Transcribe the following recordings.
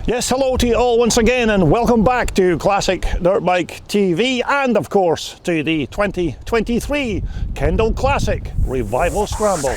Yes, hello to you all once again and welcome back to Classic Dirt Bike TV and of course to the 2023 Kendal Classic Revival Scramble.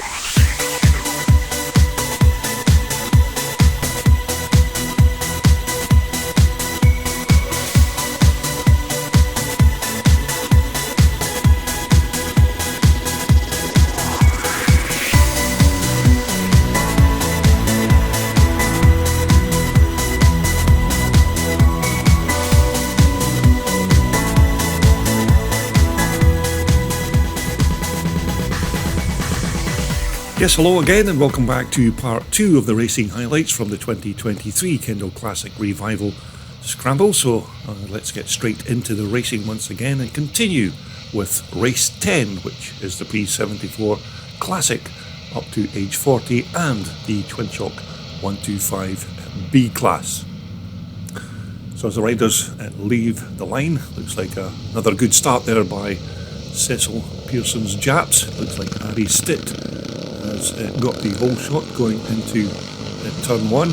Yes, hello again and welcome back to part 2 of the racing highlights from the 2023 Kendal Classic Revival Scramble. So let's get straight into the racing once again and continue with race 10, which is the P74 Classic up to age 40 and the Twin Shock 125B class. So as the riders leave the line, looks like another good start there by Cecil Pearson's Japs. Looks like Harry Stitt has got the whole shot going into turn 1.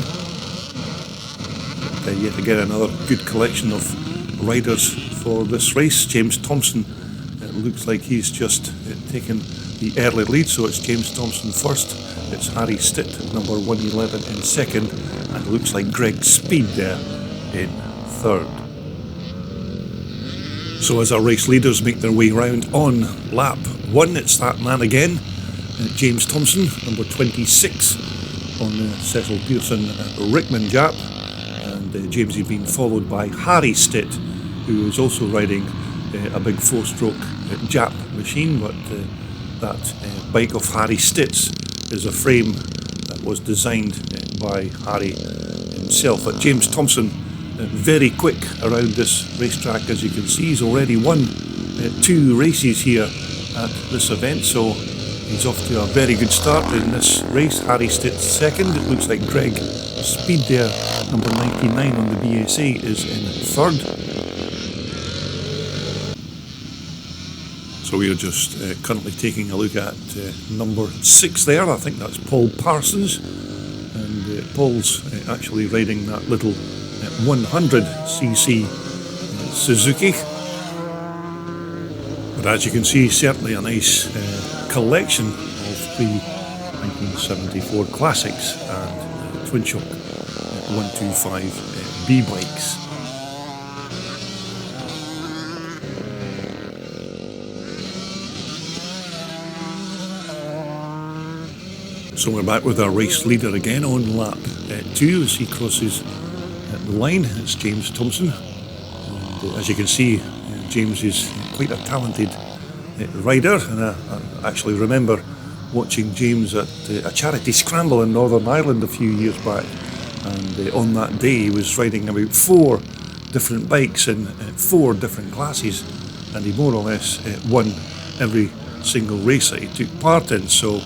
Yet again another good collection of riders for this race. James Thompson, it looks like he's just taken the early lead, so it's James Thompson first, it's Harry Stitt number 111 in second, and it looks like Greg Speed there in third. So as our race leaders make their way round on lap 1, it's that man again, James Thompson, number 26 on the Cecil Pearson Rickman Jap, and James has been followed by Harry Stitt, who is also riding a big 4-stroke Jap machine, but that bike of Harry Stitt's is a frame that was designed by Harry himself. But James Thompson, very quick around this racetrack, as you can see. He's already won 2 races here at this event, so he's off to a very good start in this race. Harry Stitt's second. It looks like Greg Speed there, number 99 on the BSA, is in third. So we are just currently taking a look at number 6 there. I think that's Paul Parsons. And Paul's actually riding that little 100cc Suzuki. But as you can see, certainly a nice collection of the 1974 classics and Twin Shock 125B bikes. So we're back with our race leader again on lap 2 as he crosses the line. It's James Thompson. And as you can see, James is quite a talented rider, and I actually remember watching James at a charity scramble in Northern Ireland a few years back, and on that day he was riding about 4 different bikes in 4 different classes, and he more or less won every single race that he took part in, so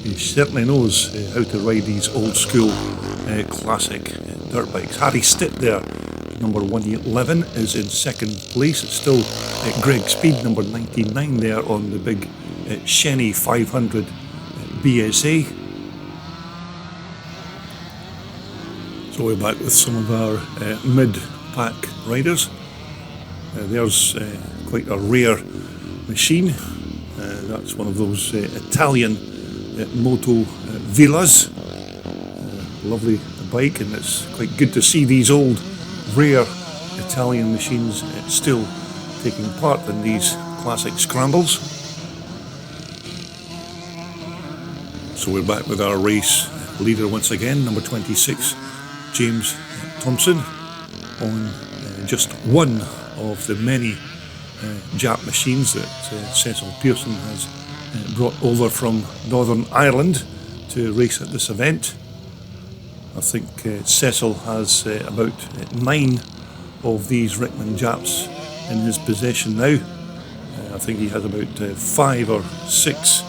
he certainly knows how to ride these old school classic dirt bikes. Harry Stitt there, number 111, is in second place. It's still Greg Speed, number 99 there on the big Shenny 500 BSA. So we're back with some of our mid-pack riders. There's quite a rare machine. That's one of those Italian Moto Villas. Lovely bike, and it's quite good to see these old rare Italian machines still taking part in these classic scrambles. So we're back with our race leader once again, number 26, James Thompson, on just one of the many Jap machines that Cecil Pearson has brought over from Northern Ireland to race at this event. I think Cecil has about 9 of these Rickman Japs in his possession now. I think he has about 5 or 6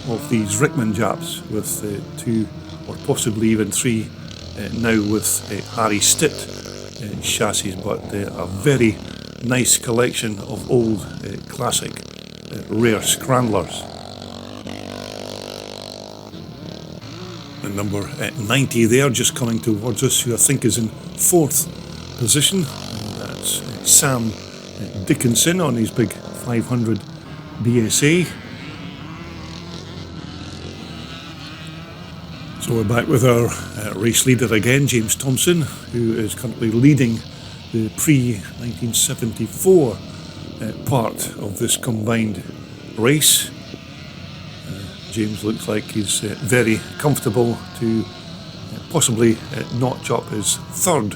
of these Rickman Japs, with 2 or possibly even 3 now with Harry Stitt chassis, but a very nice collection of old classic rare scramblers. And number 90 there, just coming towards us, who I think is in 4th position. And that's Sam Dickinson on his big 500 BSA. So we're back with our race leader again, James Thompson, who is currently leading the pre-1974 part of this combined race. James looks like he's very comfortable to possibly notch up his 3rd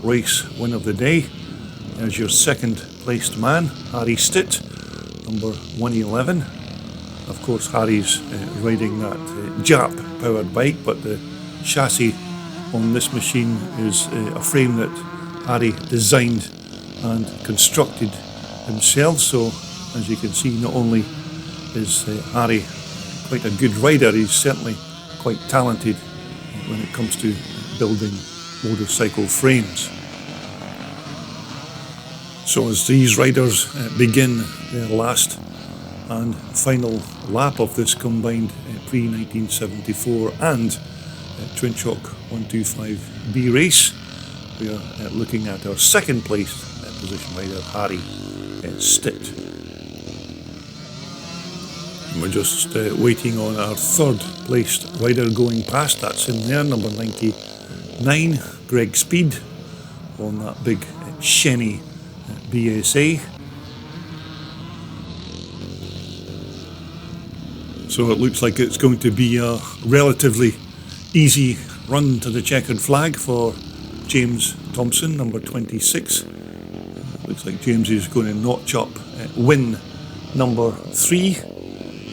race win of the day. As your 2nd placed man, Harry Stitt, number 111. Of course, Harry's riding that Jap powered bike, but the chassis on this machine is a frame that Harry designed and constructed himself. So as you can see, not only is Harry quite a good rider, he's certainly quite talented when it comes to building motorcycle frames. So as these riders begin their last and final lap of this combined pre-1974 and Twin Shock 125B race, we are looking at our 2nd place position rider, Harry Stitt. And we're just waiting on our 3rd placed rider going past. That's in there, number 99, Greg Speed, on that big Shenny BSA. So it looks like it's going to be a relatively easy run to the checkered flag for James Thompson, number 26. Looks like James is going to notch up win number 3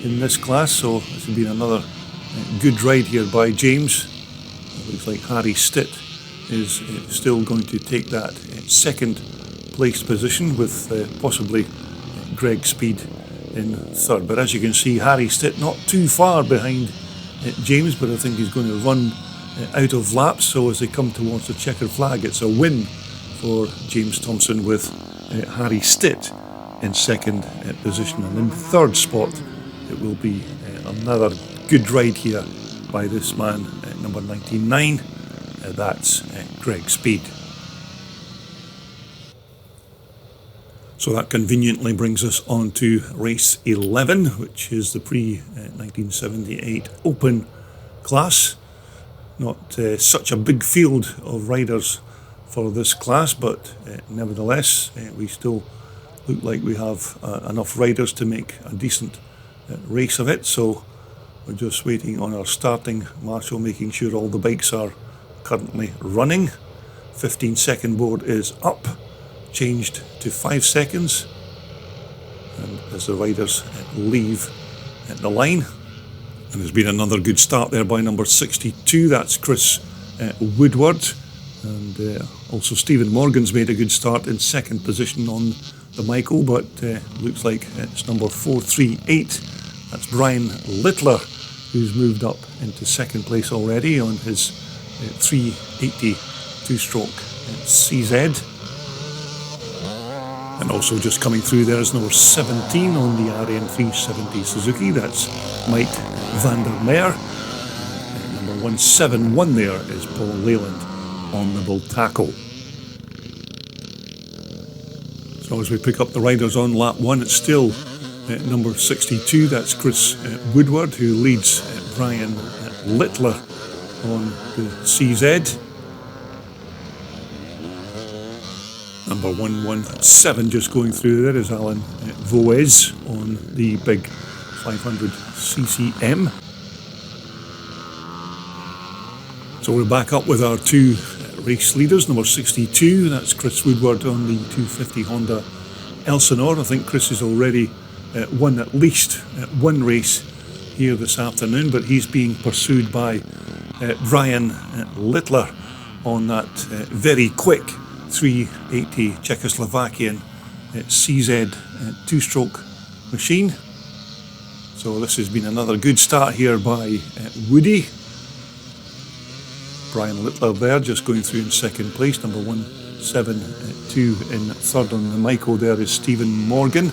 in this class, so this has been another good ride here by James. It looks like Harry Stitt is still going to take that 2nd place position with possibly Greg Speed in 3rd. But as you can see, Harry Stitt not too far behind James, but I think he's going to run out of laps. So as they come towards the checkered flag, it's a win for James Thompson with Harry Stitt in 2nd position. And in 3rd spot, it will be another good ride here by this man, number 99. That's Greg Speed. So that conveniently brings us on to race 11, which is the pre-1978 Open class. Not such a big field of riders for this class, but nevertheless, we still look like we have enough riders to make a decent race of it. So we're just waiting on our starting marshal, making sure all the bikes are currently running. 15-second board is up, changed to 5 seconds, and as the riders leave the line. And there's been another good start there by number 62, that's Chris Woodward, and also Stephen Morgan's made a good start in 2nd position on the Michael, but looks like it's number 438, that's Brian Littler, who's moved up into 2nd place already on his 380 two-stroke CZ. And also just coming through there is number 17 on the RN370 Suzuki, that's Mike van der Meer. Number 171 there is Paul Leyland on the Bultaco. So as we pick up the riders on lap 1, it's still number 62, that's Chris Woodward, who leads Brian Littler on the CZ. Number 117 just going through there is Alan Voez on the big 500 CCM. So we're back up with our 2 race leaders. Number 62, that's Chris Woodward on the 250 Honda Elsinore. I think Chris has already won at least one race here this afternoon, but he's being pursued by Brian Littler on that very quick 380 Czechoslovakian CZ two-stroke machine. So this has been another good start here by Woody. Brian Littler there just going through in 2nd place. Number 172 in 3rd on the Michael there is Stephen Morgan.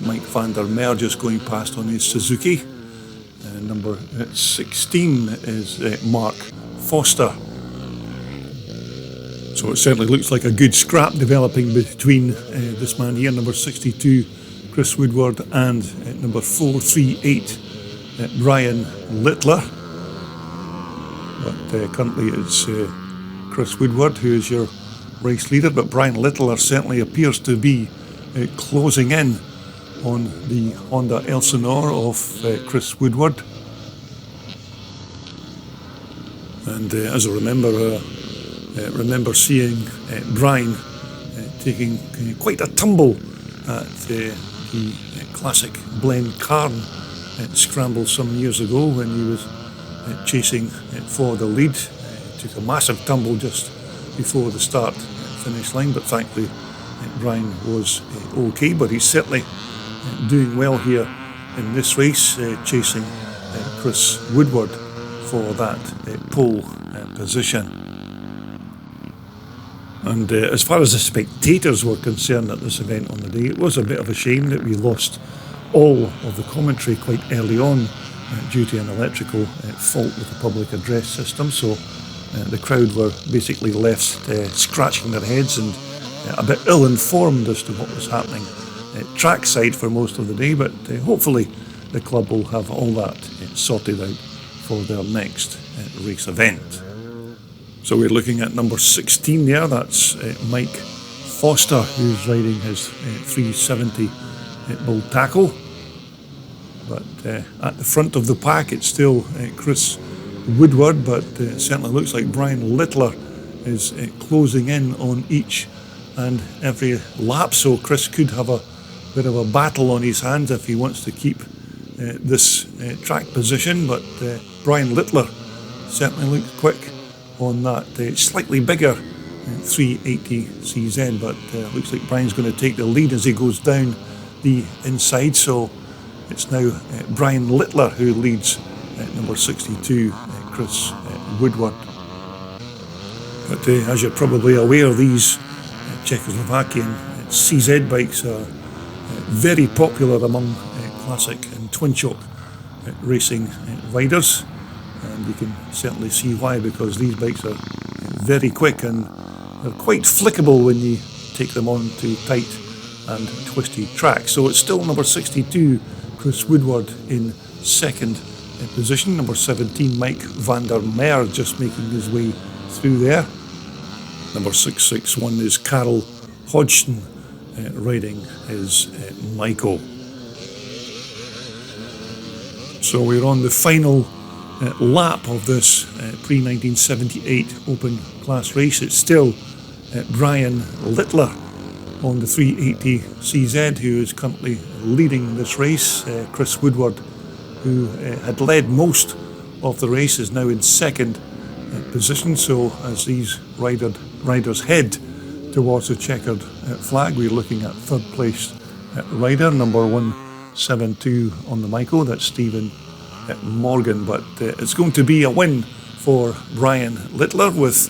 Mike van der Meer just going past on his Suzuki. Number 16 is Mark Foster. So it certainly looks like a good scrap developing between this man here, number 62, Chris Woodward, and number 438, Brian Littler. But currently it's Chris Woodward who is your race leader, but Brian Littler certainly appears to be closing in on the Honda Elsinore of Chris Woodward. And as I remember seeing Brian taking quite a tumble at the Classic Blend Cairn Scramble some years ago when he was chasing for the lead. Took a massive tumble just before the start finish line, but thankfully Brian was okay. But he's certainly doing well here in this race, chasing Chris Woodward for that pole position. And as far as the spectators were concerned at this event on the day, it was a bit of a shame that we lost all of the commentary quite early on due to an electrical fault with the public address system. So the crowd were basically left scratching their heads and a bit ill-informed as to what was happening trackside for most of the day. But hopefully the club will have all that sorted out for their next race event. So we're looking at number 16 there. That's Mike Foster, who's riding his 370 bull tackle. But at the front of the pack, it's still Chris Woodward, but it certainly looks like Brian Littler is closing in on each and every lap. So Chris could have a bit of a battle on his hands if he wants to keep this track position. But Brian Littler certainly looks quick on that slightly bigger 380 CZ, but looks like Brian's going to take the lead as he goes down the inside. So it's now Brian Littler who leads number 62, Chris Woodward. But as you're probably aware, these Czechoslovakian CZ bikes are very popular among classic and twin shock racing riders. And you can certainly see why, because these bikes are very quick and they're quite flickable when you take them on to tight and twisty tracks. So it's still number 62, Chris Woodward, in second position. Number 17, Mike van der Meer, just making his way through there. Number 661 is Carol Hodgson, riding his Michael. So we're on the final lap of this pre-1978 Open Class race. It's still Brian Littler on the 380 CZ who is currently leading this race. Chris Woodward, who had led most of the race, is now in second position. So as these riders head towards the checkered flag, we're looking at third place rider, number 172 on the Michael. That's Stephen Morgan, but it's going to be a win for Brian Littler with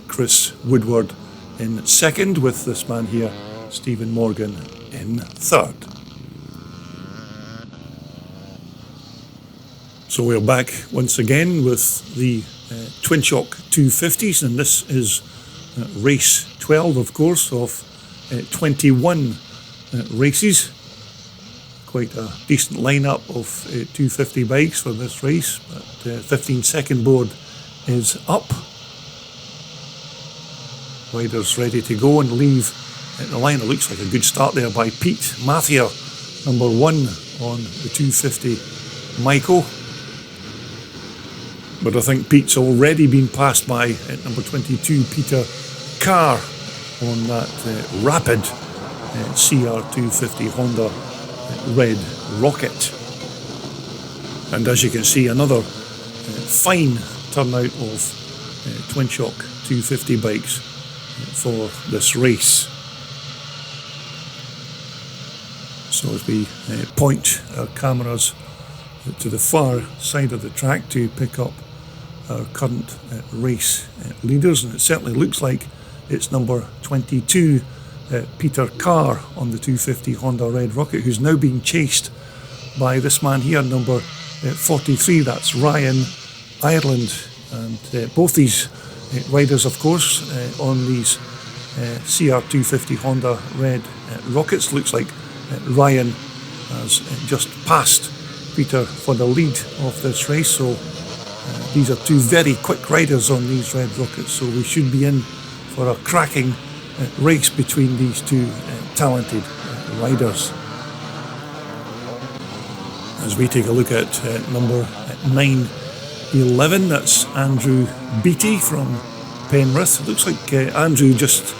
Chris Woodward in second, with this man here, Stephen Morgan, in third. So we're back once again with the Twin Shock 250s, and this is race 12, of course, of 21 races. Quite a decent lineup of 250 bikes for this race, but 15-second board is up. Riders ready to go and leave the line. It looks like a good start there by Pete Mathieu, number 1 on the 250 Michael. But I think Pete's already been passed by at number 22, Peter Carr, on that rapid CR250 Honda Red Rocket. And as you can see, another fine turnout of Twin Shock 250 bikes for this race. So as we point our cameras to the far side of the track to pick up our current race leaders, and it certainly looks like it's number 22, Peter Carr, on the 250 Honda Red Rocket, who's now being chased by this man here, number 43, that's Ryan, Ireland. And both these riders, of course, on these CR250 Honda red rockets. Looks like Ryan has just passed Peter for the lead of this race. So these are two very quick riders on these red rockets. So we should be in for a cracking race between these two talented riders. As we take a look at number 911, that's Andrew Beattie from Penrith. It looks like Andrew just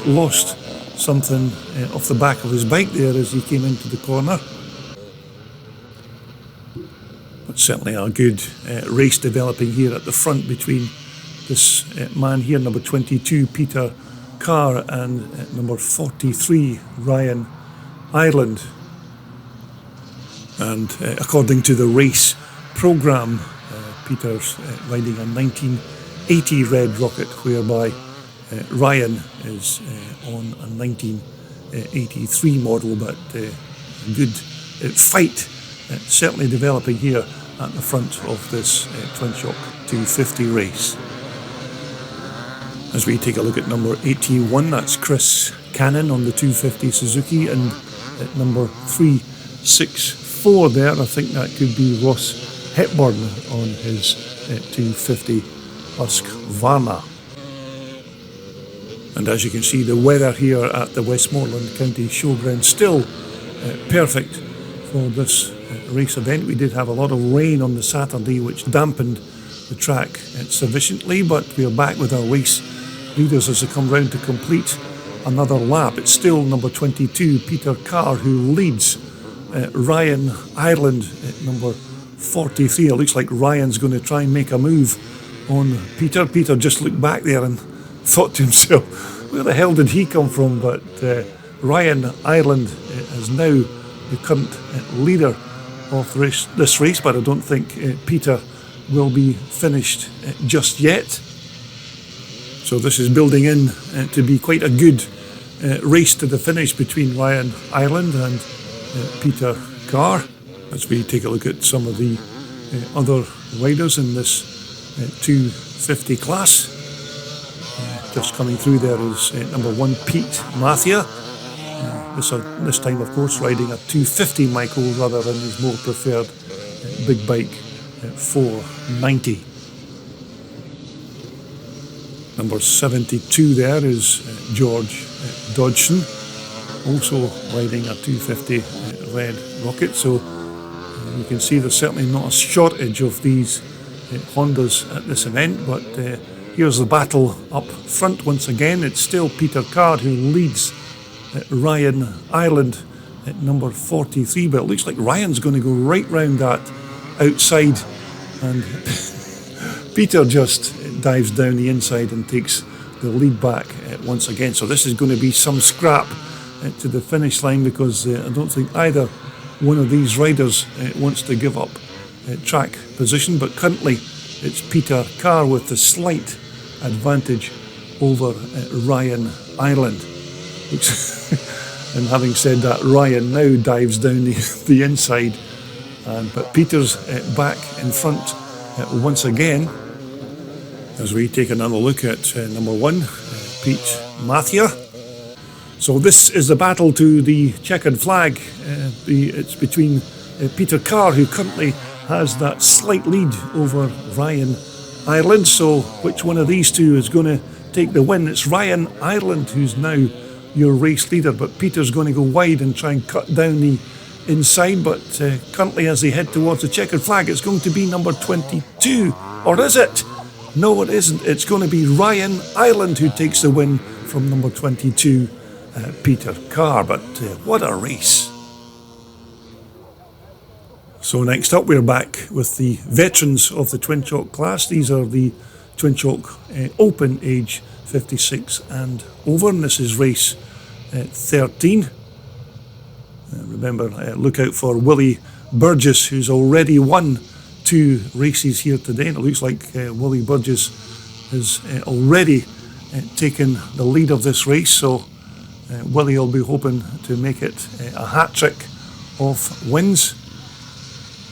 lost something off the back of his bike there as he came into the corner. But certainly a good race developing here at the front between this man here, number 22, Peter Carr, and number 43, Ryan Ireland. And according to the race programme, Peter's riding a 1980 red rocket, whereby Ryan is on a 1983 model, but a good fight certainly developing here at the front of this Twin Shock 250 race. As we take a look at number 81, that's Chris Cannon on the 250 Suzuki, and at number 364 there, I think that could be Ross Hepburn on his 250 Husqvarna. And as you can see, the weather here at the Westmoreland County Showground still perfect for this race event. We did have a lot of rain on the Saturday, which dampened the track sufficiently, but we're back with our race leaders as they come round to complete another lap. It's still number 22, Peter Carr, who leads Ryan Ireland at number 43. It looks like Ryan's going to try and make a move on Peter. Peter just looked back there and thought to himself, where the hell did he come from? But Ryan Ireland is now the current leader of this race, but I don't think Peter will be finished just yet. So this is building in to be quite a good race to the finish between Ryan Ireland and Peter Carr. As we take a look at some of the other riders in this 250 class. Just coming through there is number 1, Pete Mathia. This time, of course, riding a 250 Michael rather than his more preferred big bike 490. Number 72 there is George Dodgson, also riding a 250 red rocket. So you can see there's certainly not a shortage of these Hondas at this event, but here's the battle up front once again. It's still Peter Carr who leads Ryan Ireland at number 43, but it looks like Ryan's going to go right round that outside, and Peter just dives down the inside and takes the lead back once again. So this is going to be some scrap to the finish line, because I don't think either one of these riders wants to give up track position, but currently it's Peter Carr with the slight advantage over Ryan Ireland. And having said that, Ryan now dives down the inside, but Peter's back in front once again. As we take another look at number 1, Pete Mathia. So this is the battle to the checkered flag. It's between Peter Carr, who currently has that slight lead over Ryan Ireland. So which one of these two is going to take the win? It's Ryan Ireland who's now your race leader, but Peter's going to go wide and try and cut down the inside. But currently, as they head towards the checkered flag, it's going to be number 22. Or is it? No, it isn't. It's going to be Ryan Ireland who takes the win from number 22, Peter Carr. But what a race. So next up, we're back with the veterans of the Twin Shock class. These are the Twin Shock Open age 56 and over, and this is race 13. Remember, look out for Willie Burgess, who's already won 2 races here today, and it looks like Willie Burgess has already taken the lead of this race, so Willie will be hoping to make it a hat-trick of wins.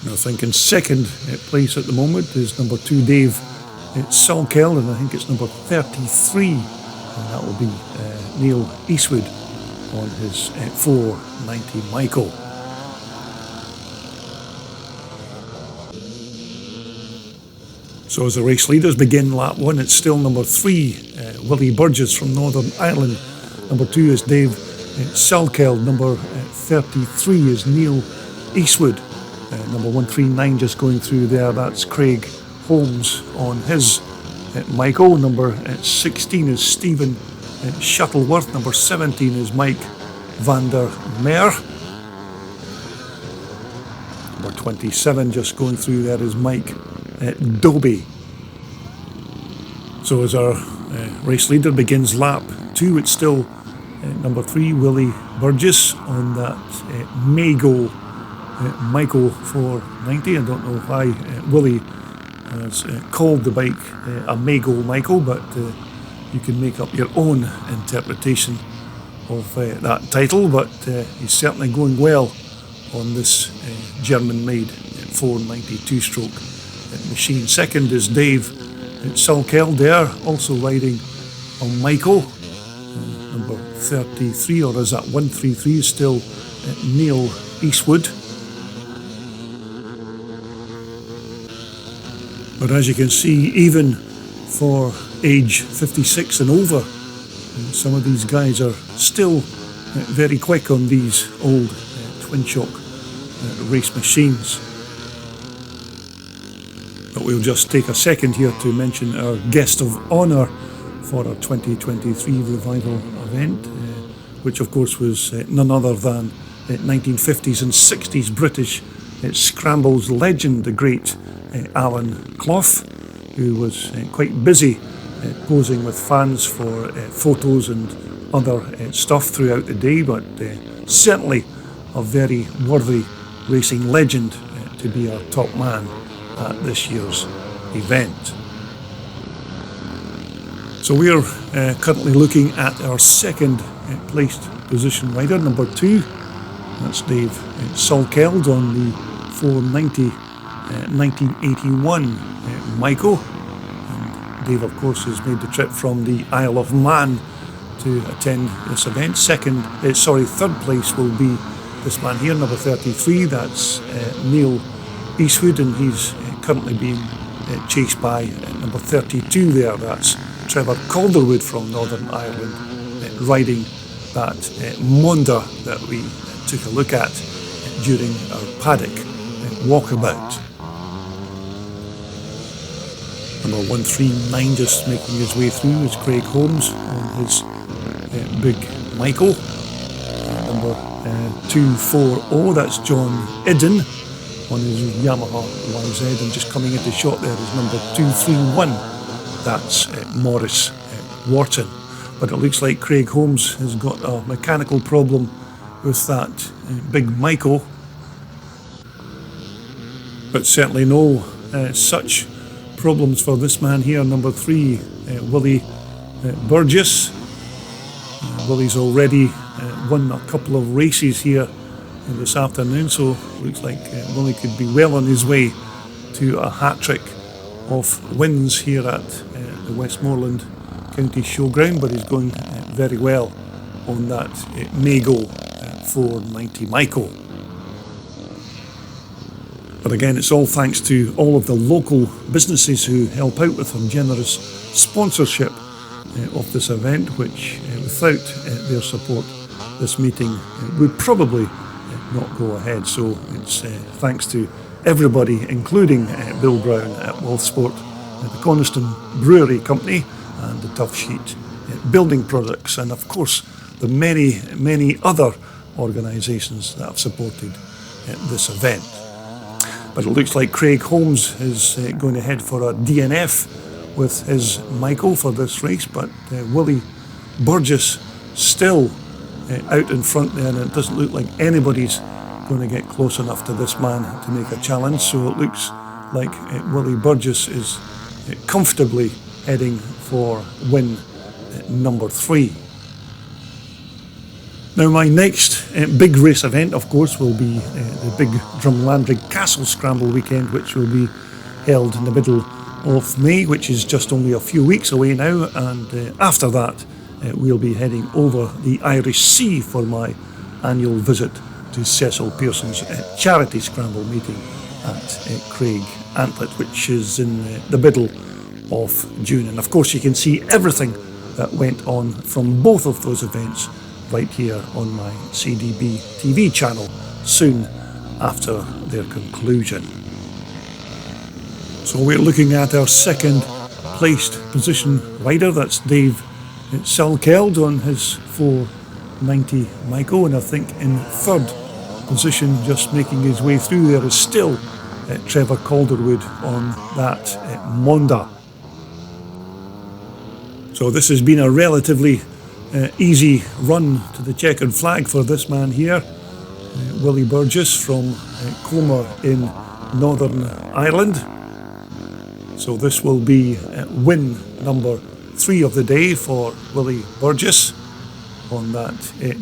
I think in second place at the moment is number 2 Dave Salkeld, and I think it's number 33, and that will be Neil Eastwood on his 490 Michael. So as the race leaders begin lap 1, it's still number 3 Willie Burgess from Northern Ireland, number 2 is Dave Salkeld, number 33 is Neil Eastwood, number 139 just going through there, that's Craig Holmes on his Michael, number 16 is Stephen Shuttleworth, number 17 is Mike van der Meer, number 27 just going through there is Mike Doby. So as our race leader begins lap 2, it's still number 3 Willie Burgess on that Mago Michael 490. I don't know why Willie has called the bike a Mago Michael, but you can make up your own interpretation of that title, but he's certainly going well on this German-made 492 stroke machine. Second is Dave Salkeld there, also riding on Michael, number 33, or is that 133, is still Neil Eastwood. But as you can see, even for age 56 and over, some of these guys are still very quick on these old twin shock race machines. But we'll just take a second here to mention our guest of honour for our 2023 revival event, which of course was none other than 1950s and 60s British scrambles legend, the great Alan Clough, who was quite busy posing with fans for photos and other stuff throughout the day, but certainly a very worthy racing legend to be our top man at this year's event. So we are currently looking at our second placed position rider, number 2. That's Dave Salkeld on the 490 1981 Michael. And Dave, of course, has made the trip from the Isle of Man to attend this event. Third place will be this man here, number 33. That's Neil Eastwood, and he's currently being chased by number 32 there. That's Trevor Calderwood from Northern Ireland, riding that Monda that we took a look at during our paddock walkabout. Number 139 just making his way through is Craig Holmes on his big Michael. Number 240, that's John Idden on his Yamaha YZ, and just coming into shot there is number 231, that's Morris Wharton. But it looks like Craig Holmes has got a mechanical problem with that big Michael, but certainly no such problems for this man here, number 3 Willie Burgess. Willie's already won a couple of races here this afternoon, so looks like Willie could be well on his way to a hat-trick of wins here at the Westmoreland County Showground, but he's going very well on that Mago 490 Michael. But again, it's all thanks to all of the local businesses who help out with a generous sponsorship of this event, which without their support, this meeting would probably not go ahead. So it's thanks to everybody, including Bill Brown at Wolfsport, the Coniston Brewery Company, and the Tough Sheet Building Products, and of course the many other organisations that have supported this event. But it looks like Craig Holmes is going to head for a DNF with his Michael for this race, but Willie Burgess still out in front there, and it doesn't look like anybody's going to get close enough to this man to make a challenge. So it looks like Willie Burgess is comfortably heading for win number 3. Now my next big race event, of course, will be the big Drumlandrig Castle Scramble weekend, which will be held in the middle of May, which is just only a few weeks away now, and after that we'll be heading over the Irish Sea for my annual visit to Cecil Pearson's charity scramble meeting at Craig Antlet, which is in the middle of June. And of course you can see everything that went on from both of those events right here on my CDB TV channel soon after their conclusion. So we're looking at our second placed position rider. That's Dave Salkeld on his 490 Micro, and I think in third position, just making his way through there, is still Trevor Calderwood on that Monda. So this has been a relatively easy run to the checkered flag for this man here, Willie Burgess from Cromer in Northern Ireland. So this will be win number 3 of the day for Willie Burgess on that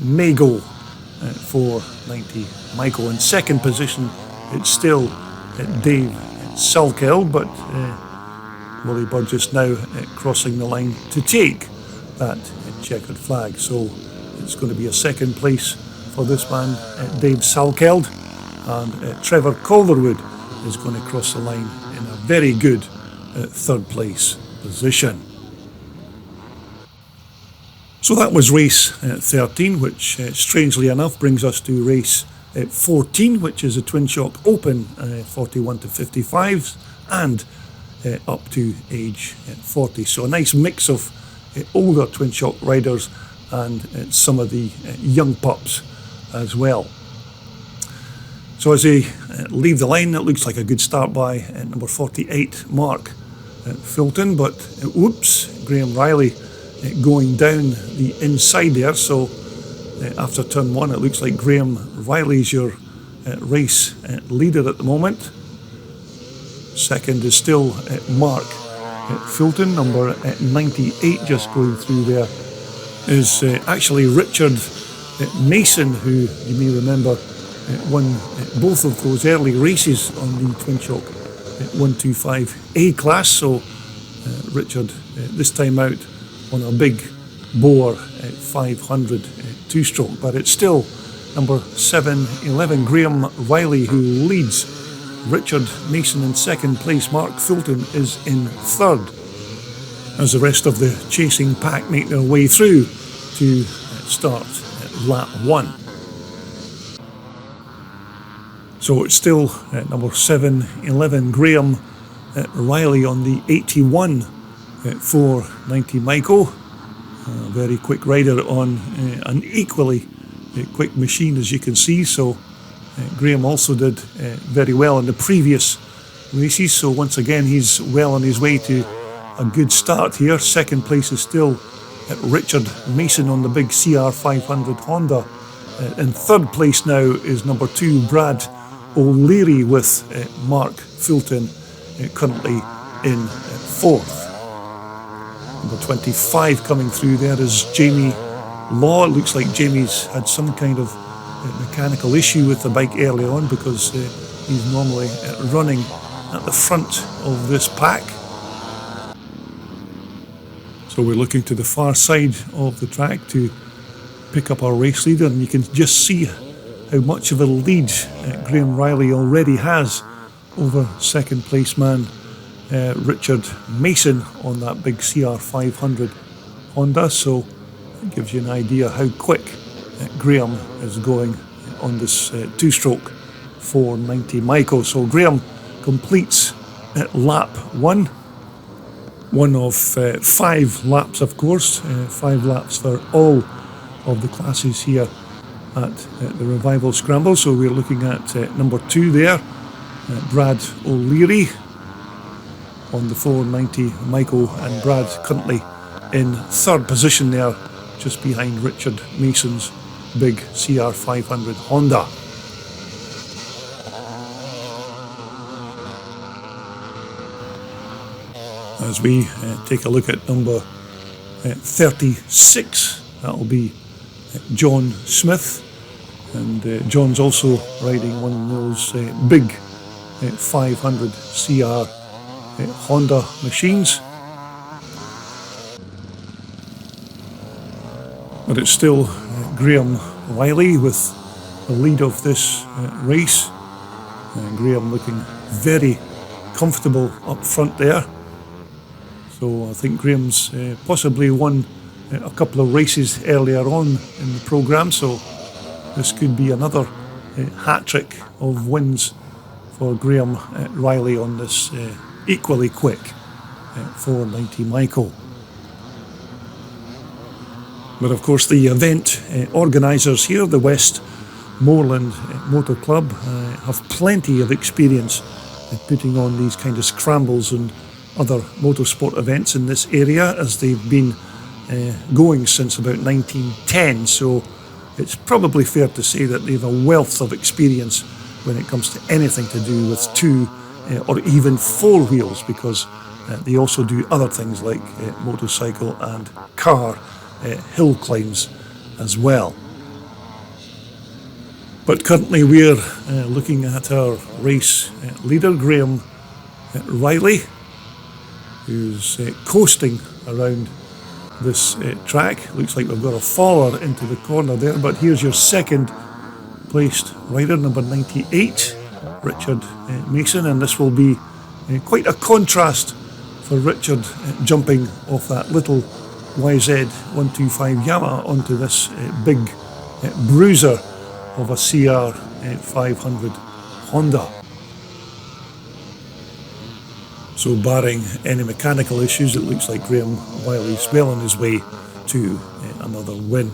Mago 490 Micro. In second position it's still Dave Salkeld, but Willie Burgess now crossing the line to take that checkered flag. So it's going to be a second place for this man, Dave Salkeld, and Trevor Calderwood is going to cross the line in a very good third place position. So that was race 13, which strangely enough brings us to race 14, which is a Twin Shock Open 41 to 55s and up to age 40. So a nice mix of older Twin Shock riders and some of the young pups as well. So as they leave the line, it looks like a good start by number 48, Mark Fulton, but whoops, Graham Riley going down the inside there. So after turn 1, it looks like Graham Riley's your race leader at the moment. Second is still Mark Fulton, number 98, just going through there is actually Richard Mason, who you may remember won both of those early races on the Twin Shock 125A class. So Richard this time out on a big bore 500 two-stroke, but it's still number 711 Graham Riley who leads. Richard Mason in second place, Mark Fulton is in third, as the rest of the chasing pack make their way through to start lap 1. So it's still number 711 Graham Riley on the 81 490 Micro. Very quick rider on an equally quick machine, as you can see. So Graham also did very well in the previous races. So once again, he's well on his way to a good start here. Second place is still Richard Mason on the big CR500 Honda. In third place now is number 2, Brad O'Leary, with Mark Fulton currently in fourth. Number 25 coming through there is Jamie Law. It looks like Jamie's had some kind of mechanical issue with the bike early on, because he's normally running at the front of this pack. So we're looking to the far side of the track to pick up our race leader, and you can just see how much of a lead Graham Riley already has over second place man Richard Mason on that big CR500 Honda. So it gives you an idea how quick Graham is going on this two-stroke 490 Micro. So Graham completes lap 1. One of 5 laps, of course, 5 laps for all of the classes here at the Revival Scramble. So we're looking at number 2 there, Brad O'Leary on the 490 Micro, and Brad currently in third position there, just behind Richard Mason's big CR500 Honda. As we take a look at number 36, that'll be John Smith, and John's also riding one of those big 500 CR Honda machines. But it's still Graham Wiley with the lead of this race. Graham looking very comfortable up front there. So I think Graham's possibly won a couple of races earlier on in the programme, so this could be another hat-trick of wins for Graham Riley on this equally quick 490 Michael. But of course the event organisers here, the Westmoreland Motor Club, have plenty of experience putting on these kind of scrambles and other motorsport events in this area, as they've been going since about 1910, so it's probably fair to say that they have a wealth of experience when it comes to anything to do with two or even four wheels, because they also do other things like motorcycle and car hill climbs as well. But currently we're looking at our race leader, Graham Riley, who's coasting around this track. Looks like we've got a faller into the corner there, but here's your second placed rider, number 98, Richard Mason, and this will be quite a contrast for Richard jumping off that little YZ125 Yamaha onto this big bruiser of a CR 500 Honda. So barring any mechanical issues, it looks like Graham Wiley's well on his way to another win.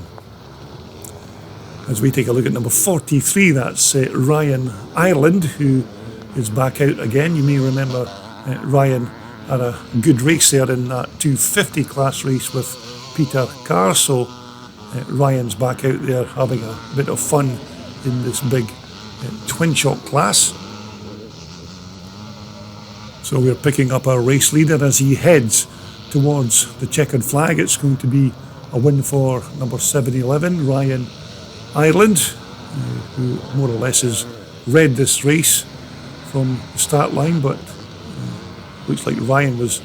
As we take a look at number 43, that's Ryan Ireland, who is back out again. You may remember Ryan had a good race there in that 250 class race with Peter Carr, so Ryan's back out there having a bit of fun in this big twin shock class. So we're picking up our race leader as he heads towards the checkered flag. It's going to be a win for number 711, Ryan Ireland, who more or less has read this race from the start line, but looks like Ryan was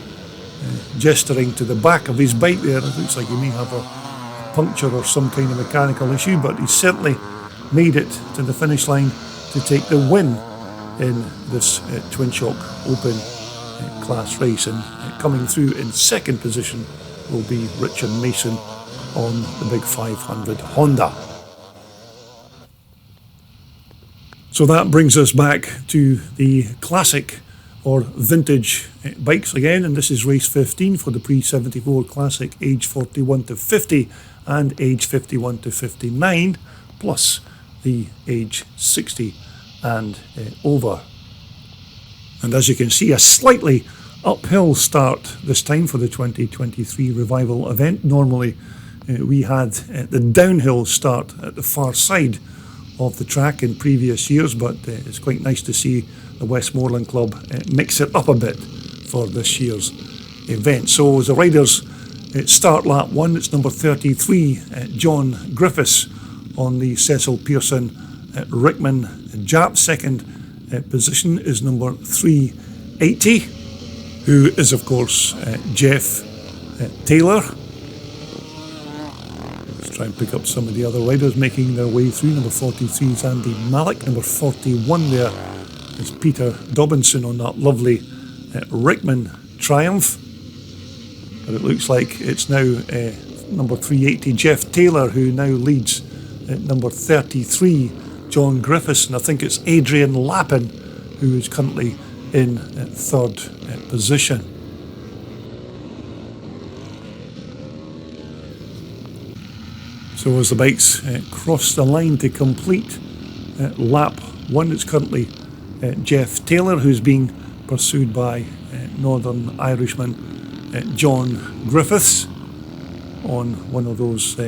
gesturing to the back of his bike there. It looks like he may have a puncture or some kind of mechanical issue, but he certainly made it to the finish line to take the win in this twin shock open class race, and coming through in second position will be Richard Mason on the big 500 Honda. So that brings us back to the classic or vintage bikes again, and this is race 15 for the pre-74 classic age 41 to 50 and age 51 to 59, plus the age 60 and over. And as you can see, a slightly uphill start this time for the 2023 Revival event. Normally we had the downhill start at the far side of the track in previous years, but it's quite nice to see the Westmoreland Club mix it up a bit for this year's event. So as the riders start lap 1, it's number 33, John Griffiths on the Cecil Pearson Rickman Jap. Second position is number 380, who is of course Jeff Taylor. Let's try and pick up some of the other riders making their way through. Number 43 is Andy Malik. Number 41 there is Peter Dobinson on that lovely Rickman Triumph. But it looks like it's now number 380 Jeff Taylor who now leads at number 33 John Griffiths, and I think it's Adrian Lappin who is currently in third position. So as the bikes cross the line to complete lap 1, it's currently Jeff Taylor who's being pursued by Northern Irishman John Griffiths on one of those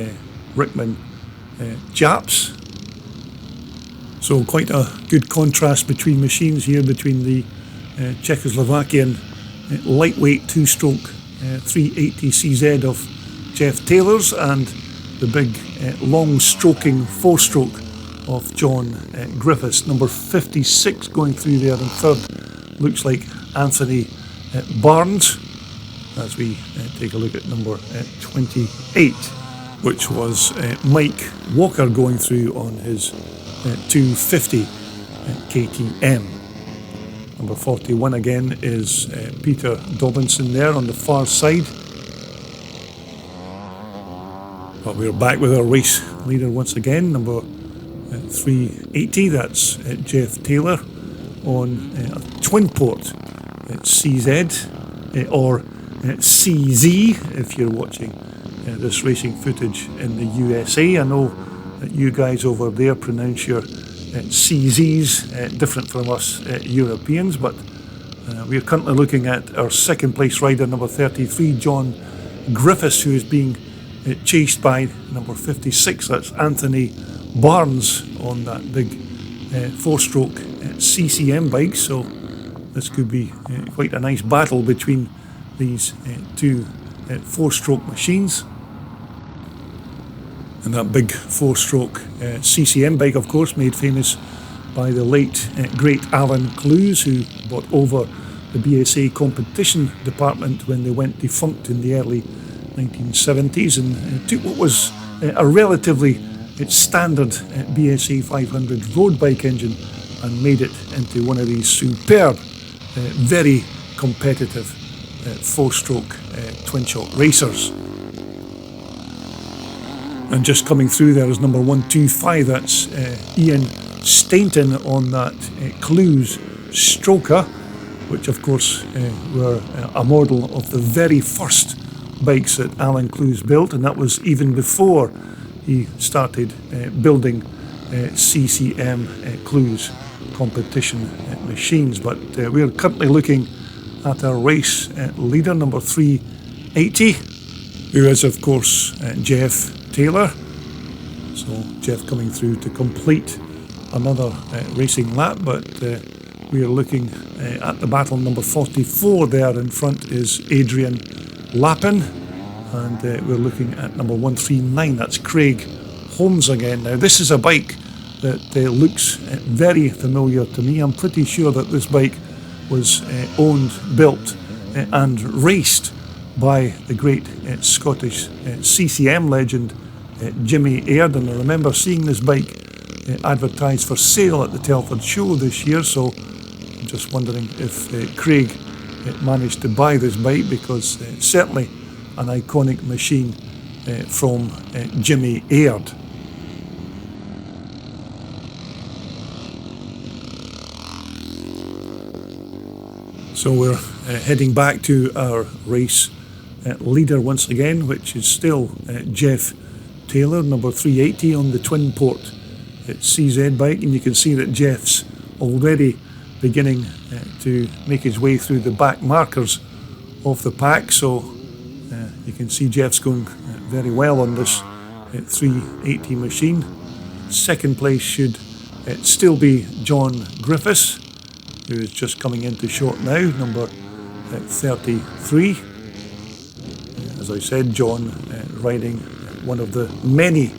Rickman Japs. So quite a good contrast between machines here, between the Czechoslovakian lightweight two-stroke 380 CZ of Jeff Taylor's and the big long stroking four-stroke of John Griffiths. Number 56 going through there in third looks like Anthony Barnes, as we take a look at number 28, which was Mike Walker going through on his 250 KTM. Number 41 again is Peter Dobinson there on the far side. But we're back with our race leader once again, number 380, that's Jeff Taylor on a twin port CZ or CZ if you're watching this racing footage in the USA. I know that you guys over there pronounce your CZs different from us Europeans, but we're currently looking at our second place rider, number 33, John Griffiths, who is being chased by number 56, that's Anthony Barnes on that big four-stroke CCM bike. So this could be quite a nice battle between these two four-stroke machines. And that big four-stroke CCM bike, of course, made famous by the late great Alan Clues, who brought over the BSA competition department when they went defunct in the early 1970s, and took what was a relatively standard BSA 500 road bike engine and made it into one of these superb, very competitive four-stroke twin-shock racers. And just coming through there is number 125, that's Ian Stainton on that Clues Stroker, which of course were a model of the very first bikes that Alan Clues built, and that was even before he started building CCM Clues competition machines. But we're currently looking at our race leader, number 380, who is of course Jeff Taylor. So Jeff coming through to complete another racing lap, but we are looking at the battle. Number 44 there in front is Adrian Lappin, and we're looking at number 139, that's Craig Holmes again. Now this is a bike that looks very familiar to me. I'm pretty sure that this bike was owned, built and raced by the great Scottish CCM legend Jimmy Aird, and I remember seeing this bike advertised for sale at the Telford show this year, so I'm just wondering if Craig managed to buy this bike, because certainly an iconic machine from Jimmy Aird. So we're heading back to our race leader once again, which is still Jeff Taylor, number 380 on the twin port CZ bike, and you can see that Jeff's already beginning to make his way through the back markers of the pack. So you can see Jeff's going very well on this 380 machine. Second place should still be John Griffiths, who is just coming into short now, number 33. As I said, John riding one of the many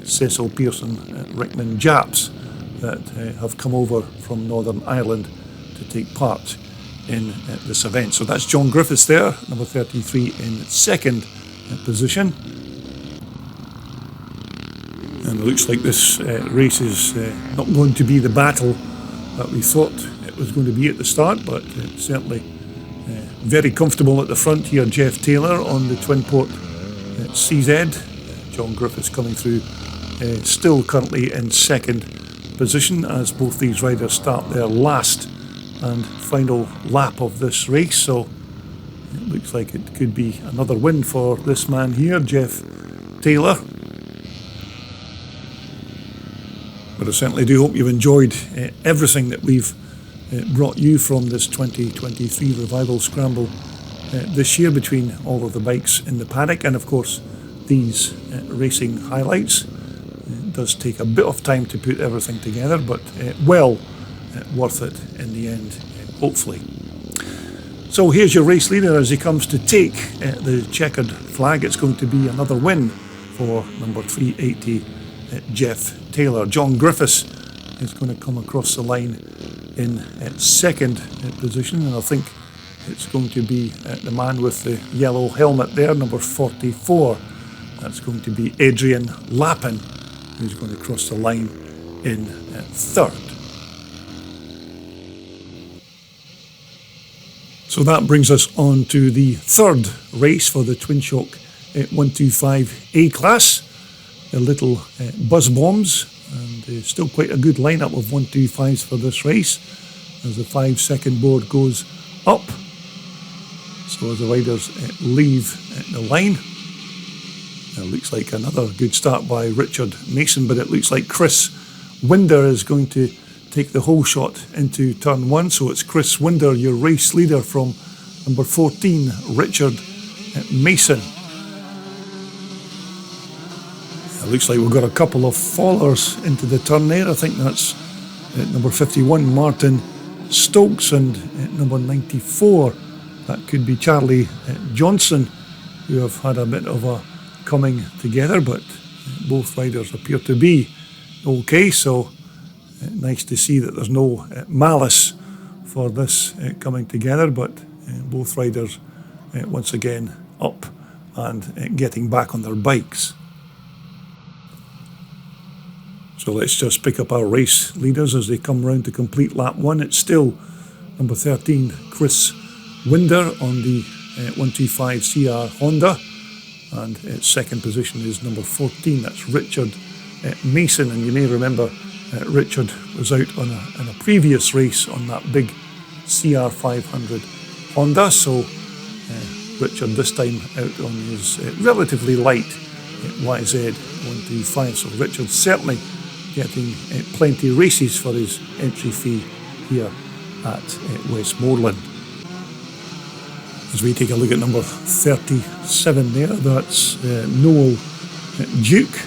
Cecil Pearson Rickman Japs that have come over from Northern Ireland to take part in this event. So that's John Griffiths there, number 33 in second position. And it looks like this race is not going to be the battle that we thought it was going to be at the start, but certainly very comfortable at the front here. Jeff Taylor on the twin port CZ. John Griffiths coming through still currently in second position, as both these riders start their last and final lap of this race. So it looks like it could be another win for this man here, Jeff Taylor. But I certainly do hope you've enjoyed everything that we've brought you from this 2023 Revival Scramble this year, between all of the bikes in the paddock and of course these racing highlights. It does take a bit of time to put everything together, but well worth it in the end, hopefully. So here's your race leader as he comes to take the checkered flag. It's going to be another win for number 380, Jeff Taylor. John Griffiths is going to come across the line in second position, and I think it's going to be the man with the yellow helmet there, number 44. That's going to be Adrian Lappin, who's going to cross the line in third. So that brings us on to the third race for the Twin Shock 125 A class. The little buzz bombs, and still quite a good lineup of 125s for this race as the 5-second board goes up. So as the riders leave the line, it looks like another good start by Richard Mason, but it looks like Chris Winder is going to take the whole shot into turn one. So it's Chris Winder, your race leader, from number 14, Richard Mason. It looks like we've got a couple of fallers into the turn there. I think that's number 51, Martin Stokes, and number 94, that could be Charlie Johnson, who have had a bit of a coming together, but both riders appear to be okay, so nice to see that there's no malice for this coming together, but both riders once again up and getting back on their bikes. So let's just pick up our race leaders as they come round to complete lap one. It's still number 13, Chris Winder on the 125 CR Honda, and its second position is number 14, that's Richard Mason. And you may remember Richard was out on a previous race on that big CR 500 Honda, so Richard this time out on his relatively light YZ 125. So Richard certainly getting plenty of races for his entry fee here at Westmoreland. As we take a look at number 37 there, that's Noel Duke,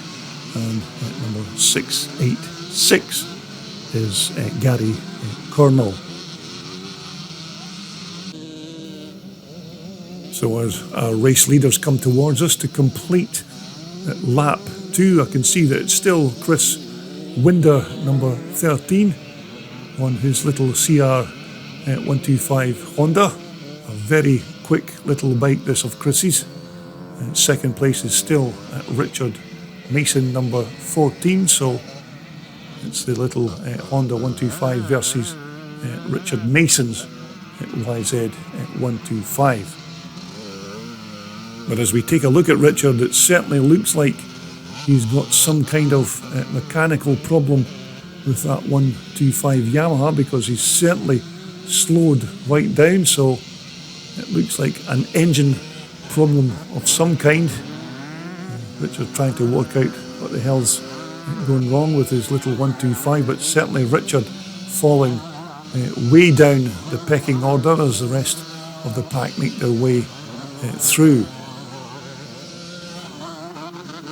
and number 686 is Gary Cornell. So as our race leaders come towards us to complete lap two, I can see that it's still Chris Winder, number 13, on his little CR 125 Honda. A very quick little bike this of Chris's. Second place is still Richard Mason, number 14, so it's the little Honda 125 versus Richard Mason's YZ 125. But as we take a look at Richard, it certainly looks like he's got some kind of mechanical problem with that 125 Yamaha, because he's certainly slowed right down, so it looks like an engine problem of some kind. Richard trying to work out what the hell's going wrong with his little 125, but certainly Richard falling way down the pecking order as the rest of the pack make their way through.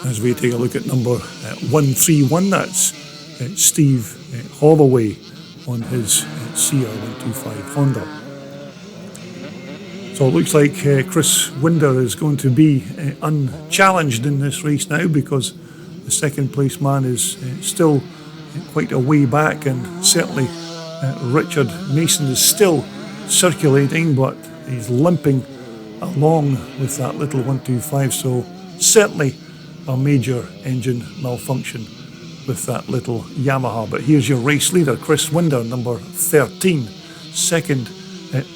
As we take a look at number 131, that's Steve Holloway on his CR125 Honda. So it looks like Chris Winder is going to be unchallenged in this race now, because the second place man is still quite a way back, and certainly Richard Mason is still circulating, but he's limping along with that little 125, so certainly a major engine malfunction with that little Yamaha. But here's your race leader, Chris Winder, number 13. Second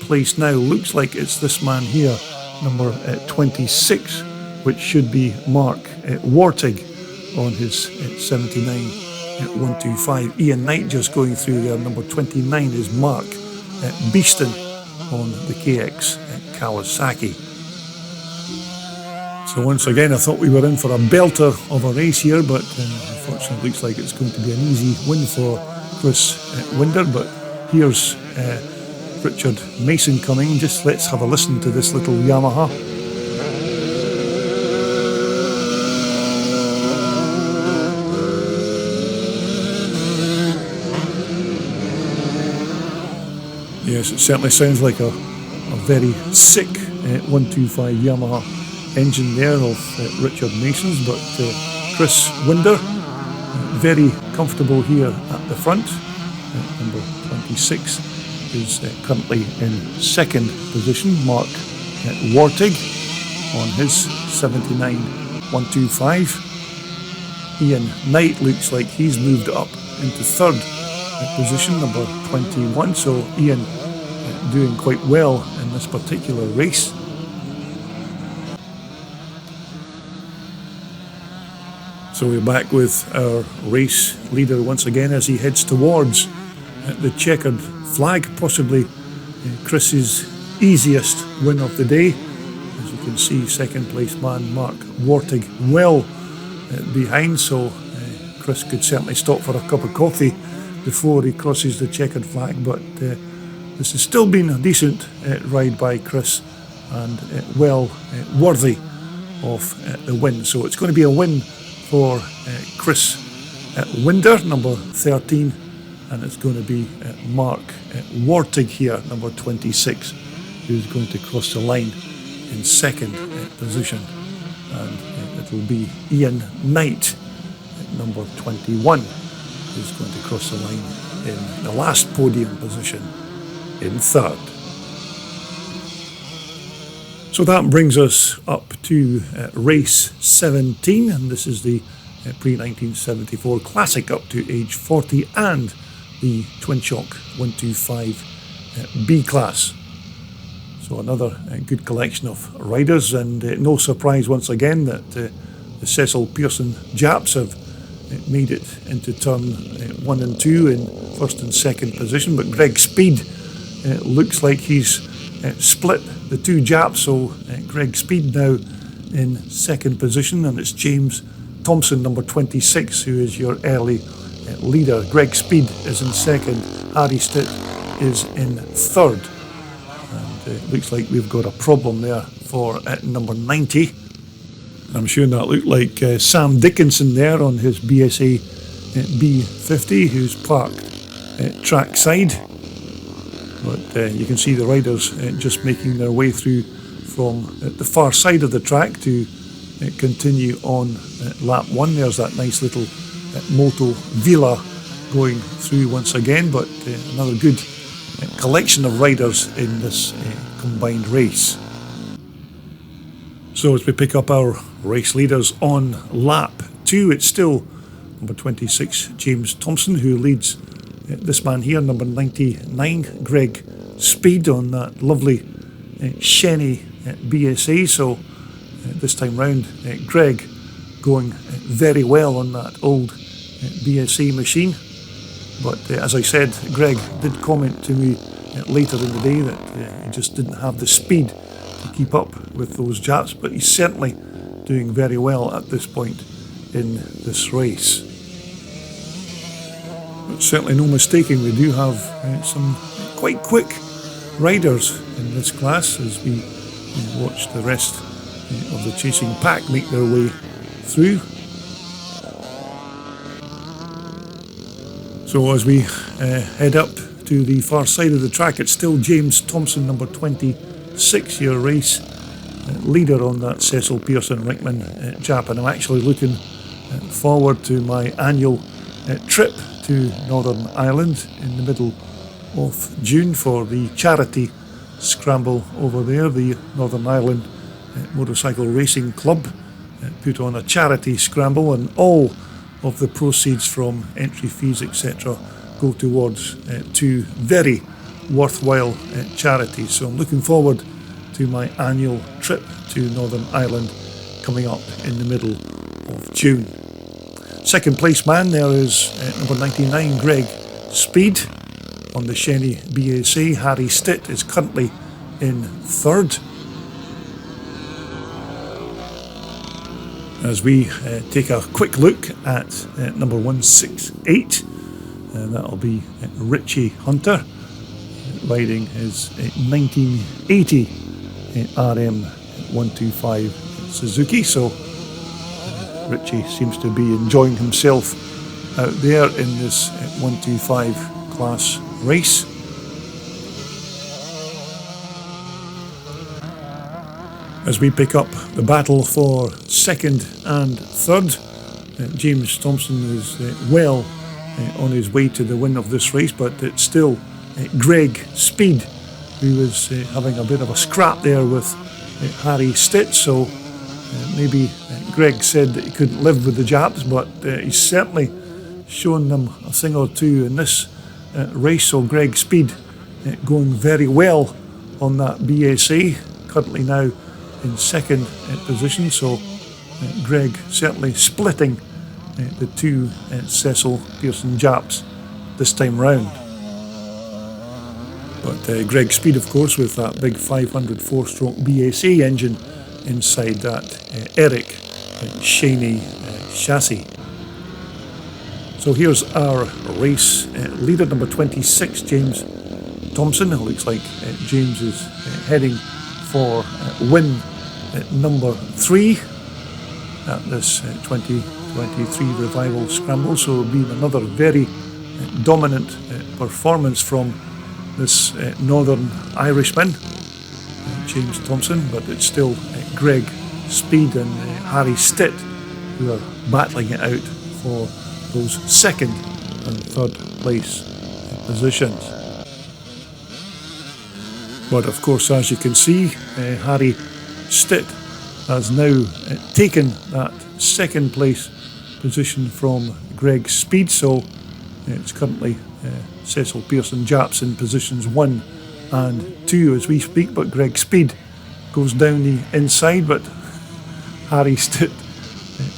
place now looks like it's this man here, number 26, which should be Mark Wartig on his 79 125. Ian Knight just going through there. Number 29 is Mark Beeston on the KX Kawasaki. So once again, I thought we were in for a belter of a race here, but unfortunately it looks like it's going to be an easy win for Chris Winder. But here's Richard Mason coming. Just let's have a listen to this little Yamaha. Yes, it certainly sounds like a very sick 125 Yamaha engine there of Richard Mason's, but Chris Winder very comfortable here at the front. Number 26 is currently in second position. Mark Wartig on his 79 125. Ian Knight looks like he's moved up into third position, number 21. So Ian doing quite well in this particular race. So we're back with our race leader once again as he heads towards the checkered flag, possibly Chris's easiest win of the day. As you can see, second place man Mark Wartig well behind, so Chris could certainly stop for a cup of coffee before he crosses the checkered flag, but this has still been a decent ride by Chris and well worthy of the win. So it's going to be a win for Chris Winder, number 13, and it's going to be Mark Wartig here, number 26, who's going to cross the line in second position, and it will be Ian Knight, number 21, who's going to cross the line in the last podium position in third. So that brings us up to race 17, and this is the pre-1974 Classic up to age 40 and the Twin Shock 125 B class. So another good collection of riders, and no surprise once again that the Cecil Pearson Japs have made it into turn 1 and 2 in first and second position, but Greg Speed looks like he's split the two Japs, so Greg Speed now in second position, and it's James Thompson, number 26, who is your early leader. Greg Speed is in second, Harry Stitt is in third, and it looks like we've got a problem there for number 90. I'm sure that looked like Sam Dickinson there on his BSA B50, who's parked trackside. But you can see the riders just making their way through from the far side of the track to continue on lap 1. There's that nice little Moto Villa going through once again, but another good collection of riders in this combined race. So as we pick up our race leaders on lap 2, it's still number 26 James Thompson who leads this man here, number 99, Greg Speed, on that lovely Shenny BSA. So this time round, Greg going very well on that old BSA machine. But as I said, Greg did comment to me later in the day that he just didn't have the speed to keep up with those Japs, but he's certainly doing very well at this point in this race. But certainly no mistaking, we do have some quite quick riders in this class as we watch the rest of the chasing pack make their way through. So as we head up to the far side of the track, it's still James Thompson, number 26, your race leader on that Cecil Pearson Rickman Jap, and I'm actually looking forward to my annual trip to Northern Ireland in the middle of June for the charity scramble over there. The Northern Ireland Motorcycle Racing Club put on a charity scramble, and all of the proceeds from entry fees, etc., go towards two very worthwhile charities. So I'm looking forward to my annual trip to Northern Ireland coming up in the middle of June. Second place man there is number 99, Greg Speed on the Shenny BSA. Harry Stitt is currently in third. As we take a quick look at number 168, and that'll be Richie Hunter riding his 1980 RM 125 Suzuki. So Richie seems to be enjoying himself out there in this 125 class race. As we pick up the battle for second and third, James Thompson is well on his way to the win of this race, but it's still Greg Speed who is having a bit of a scrap there with Harry Stitt. So maybe Greg said that he couldn't live with the Japs, but he's certainly shown them a thing or two in this race. So Greg Speed going very well on that BSA, currently now in second position. So Greg certainly splitting the two Cecil Pearson Japs this time round. But Greg Speed, of course, with that big 500 4-stroke BSA engine inside that Eric Shaney chassis. So here's our race leader, number 26, James Thompson. It looks like James is heading for win number 3 at this 2023 Revival Scramble. So it'll be another very dominant performance from this Northern Irishman, James Thompson, but it's still Greg Speed and Harry Stitt who are battling it out for those second and third place positions. But of course, as you can see, Harry Stitt has now taken that second place position from Greg Speed. So it's currently Cecil Pearson Japs in positions 1 and 2 as we speak, but Greg Speed goes down the inside, but Harry Stitt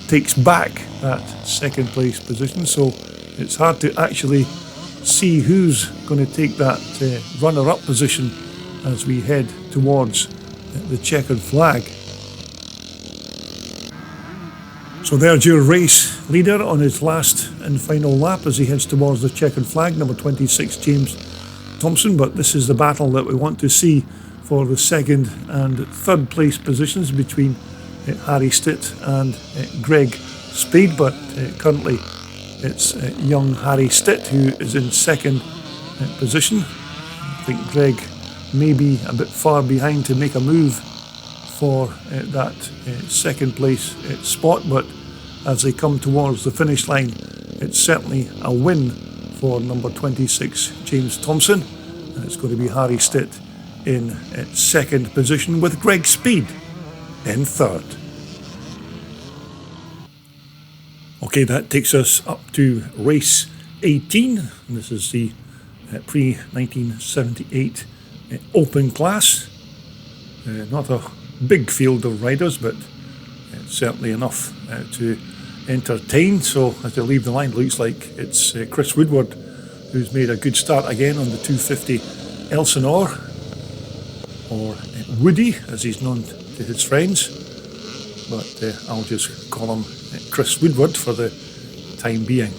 takes back that second place position. So it's hard to actually see who's going to take that runner-up position as we head towards the checkered flag. So there's your race leader on his last and final lap as he heads towards the checkered flag, number 26, James Thompson. But this is the battle that we want to see for the second and third place positions between Harry Stitt and Greg Speed. But currently it's young Harry Stitt who is in second position. I think Greg may be a bit far behind to make a move for that second place spot, but as they come towards the finish line, it's certainly a win for number 26, James Thompson. It's going to be Harry Stitt in second position with Greg Speed in third. Okay, that takes us up to race 18. And this is the pre-1978 Open class. Not a big field of riders, but certainly enough to entertain. So as they leave the line, it looks like it's Chris Woodward who's made a good start again on the 250 Elsinore, or Woody as he's known to his friends, but I'll just call him Chris Woodward for the time being.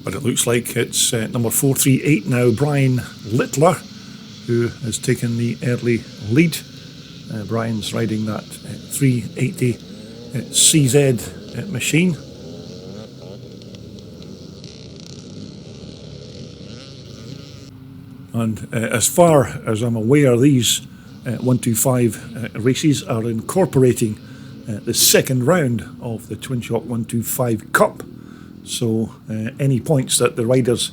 But it looks like it's number 438 now, Brian Littler, who has taken the early lead. Brian's riding that 380 CZ machine. And as far as I'm aware, these 125 races are incorporating the second round of the Twin Shock 125 Cup. So any points that the riders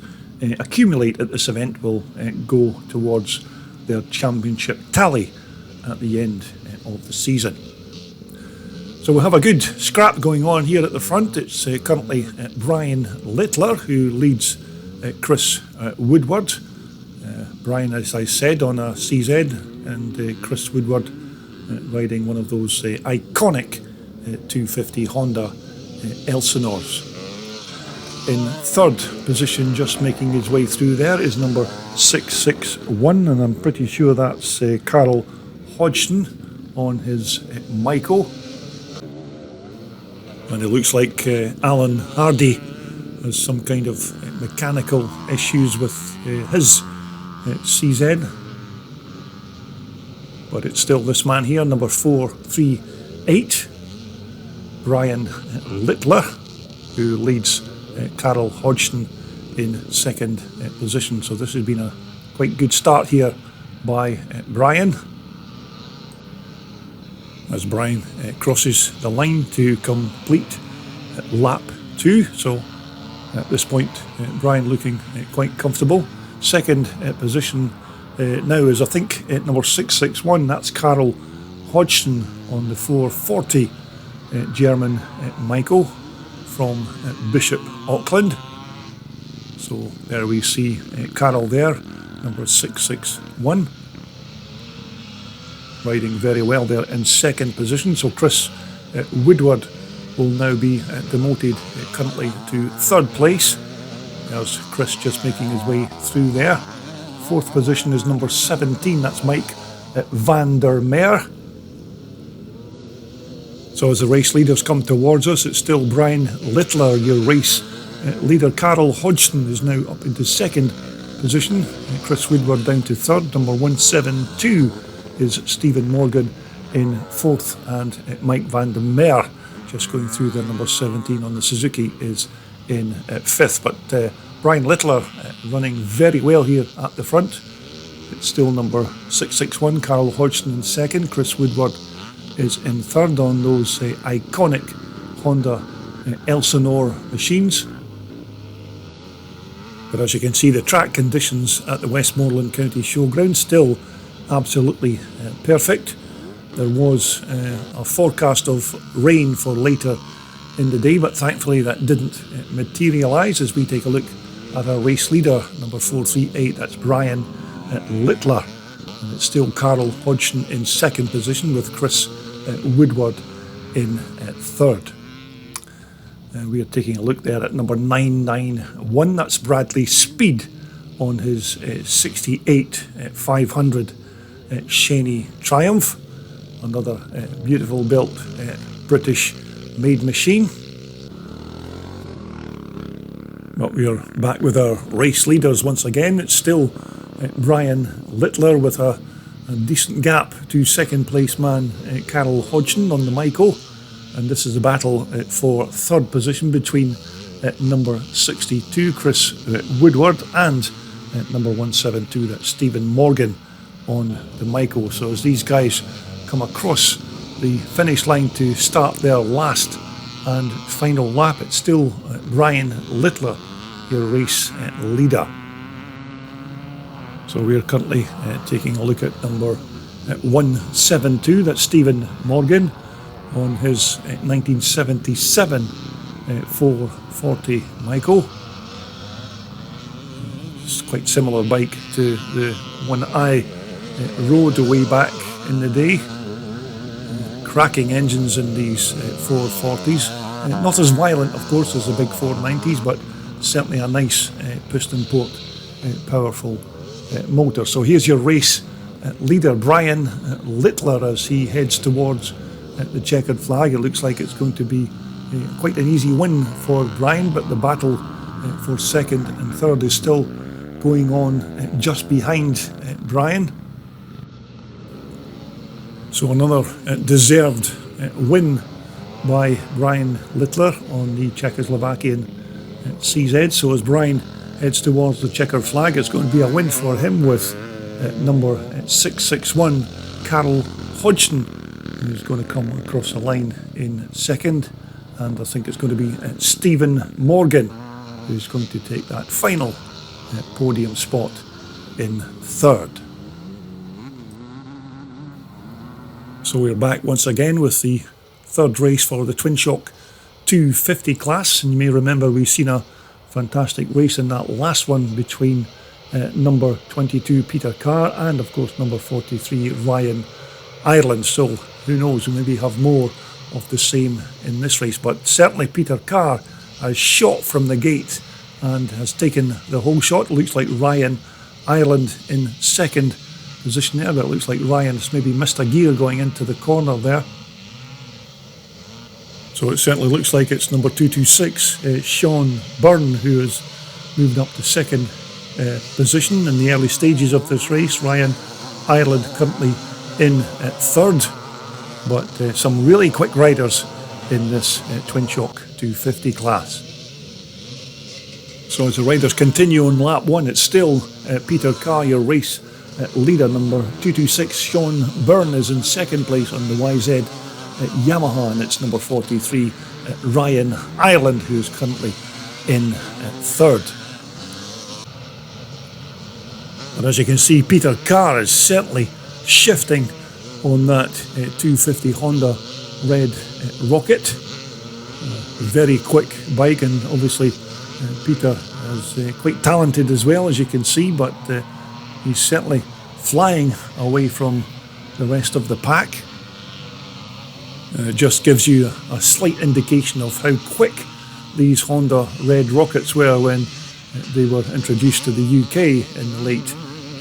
accumulate at this event will go towards their championship tally at the end of the season. So we'll have a good scrap going on here at the front. It's currently Brian Littler who leads Chris Woodward. Brian, as I said, on a CZ, and Chris Woodward riding one of those iconic 250 Honda Elsinores. In third position, just making his way through there, is number 661, and I'm pretty sure that's Carl Hodgson on his Myco. And it looks like Alan Hardy has some kind of mechanical issues with his CZ. But it's still this man here, number 438, Brian Littler, who leads Carol Hodgson in second position. So this has been a quite good start here by Brian. as Brian crosses the line to complete lap 2. So at this point, Brian looking quite comfortable. Second position now is, I think, number 661. That's Carol Hodgson on the 440 German Michael from Bishop Auckland. So there we see Carol there, number 661. Riding very well there in second position. So Chris Woodward will now be demoted currently to third place. There's Chris just making his way through there. Fourth position is number 17, that's Mike van der Meer. So as the race leaders come towards us, it's still Brian Littler, your race leader. Carol Hodgson is now up into second position. Chris Woodward down to third. Number 172 is Stephen Morgan in fourth, and Mike van der Meer, just going through the number 17 on the Suzuki, is in fifth. But Brian Littler running very well here at the front. It's still number 661, Carol Hodgson in second. Chris Woodward is in third on those iconic Honda Elsinore machines. But as you can see, the track conditions at the Westmoreland County Showground still absolutely perfect. There was a forecast of rain for later in the day, but thankfully that didn't materialise as we take a look at our race leader, number 438, that's Brian Littler. And it's still Carol Hodgson in second position with Chris Woodward in third. We are taking a look there at number 991, that's Bradley Speed on his 68 500 Cheney Triumph. Another beautiful built British made machine. But we are back with our race leaders once again. It's still Brian Littler with a decent gap to second place man Carol Hodgson on the Michael. And this is a battle for third position between number 62 Chris Woodward and number 172, that's Stephen Morgan on the Michael. So as these guys come across the finish line to start their last and final lap, it's still Brian Littler, your race leader. So we're currently taking a look at number 172, that's Stephen Morgan on his 1977 440 Michael. It's quite similar bike to the one I rode way back in the day. Cracking engines in these 440s. Not as violent, of course, as the big 490s, but certainly a nice piston port, powerful motor. So here's your race leader, Brian Littler, as he heads towards the checkered flag. It looks like it's going to be quite an easy win for Brian, but the battle for second and third is still going on just behind Brian. So another deserved win by Brian Littler on the Czechoslovakian CZ. So as Brian heads towards the checkered flag, it's going to be a win for him with number 661 Carol Hodgson, who's going to come across the line in second, and I think it's going to be Stephen Morgan who's going to take that final podium spot in third. So we're back once again with the third race for the Twin Shock 250 class, and you may remember we've seen a fantastic race in that last one between number 22 Peter Carr and of course number 43 Ryan Ireland. So who knows, we maybe have more of the same in this race, but certainly Peter Carr has shot from the gate and has taken the whole shot. It looks like Ryan Ireland in second position there, but it looks like Ryan's maybe missed a gear going into the corner there. So it certainly looks like it's number 226 Sean Byrne who has moved up to second position in the early stages of this race. Ryan Ireland currently in third, but some really quick riders in this Twin Shock 250 class. So as the riders continue on lap one, it's still Peter Carr, your race leader. Number 226, Sean Byrne, is in second place on the YZ Yamaha, and it's number 43, Ryan Ireland, who's currently in third. And as you can see, Peter Carr is certainly shifting on that 250 Honda Red Rocket. Very quick bike, and obviously Peter is quite talented as well, as you can see, but he's certainly flying away from the rest of the pack. It just gives you a slight indication of how quick these Honda Red Rockets were when they were introduced to the UK in the late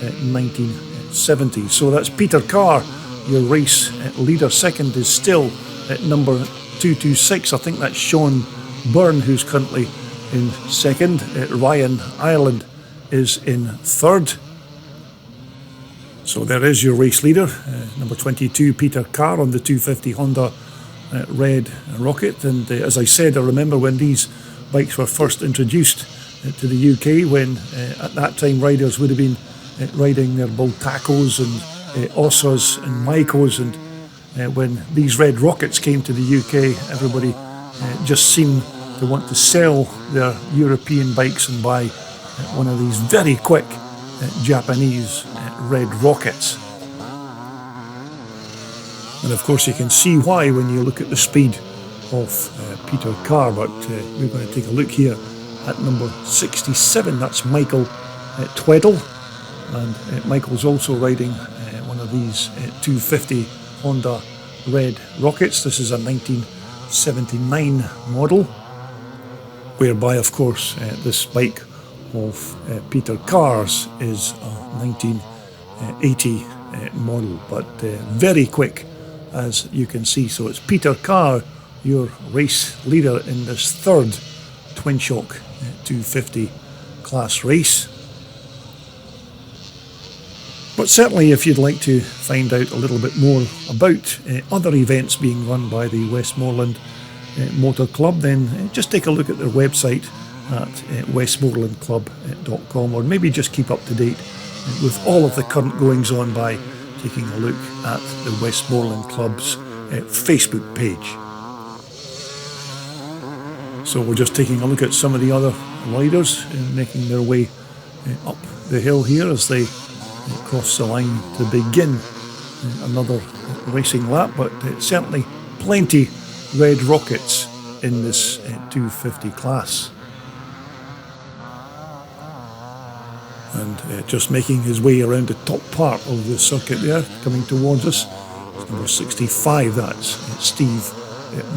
1970s. So that's Peter Carr, your race leader. Second is still at number 226. I think that's Sean Byrne, who's currently in second. Ryan Ireland is in third. So there is your race leader, number 22, Peter Carr, on the 250 Honda Red Rocket. And as I said, I remember when these bikes were first introduced to the UK, when at that time riders would have been riding their Bultacos and Ossas and Maicos, and when these Red Rockets came to the UK, everybody just seemed to want to sell their European bikes and buy one of these very quick Japanese Red Rockets. And of course you can see why when you look at the speed of Peter Carr, but we're going to take a look here at number 67. That's Michael Tweddle, and Michael's also riding one of these 250 Honda Red Rockets. This is a 1979 model, whereby of course this bike of Peter Carr's is a 1980 model, but very quick, as you can see. So it's Peter Carr, your race leader in this third twin shock 250 class race. But certainly if you'd like to find out a little bit more about other events being run by the Westmoreland Motor Club, then just take a look at their website at westmorelandclub.com, or maybe just keep up to date with all of the current goings on by taking a look at the Westmoreland Club's Facebook page. So we're just taking a look at some of the other riders making their way up the hill here as they cross the line to begin another racing lap, but certainly plenty Red Rockets in this 250 class. And just making his way around the top part of the circuit there, coming towards us, it's number 65, that's Steve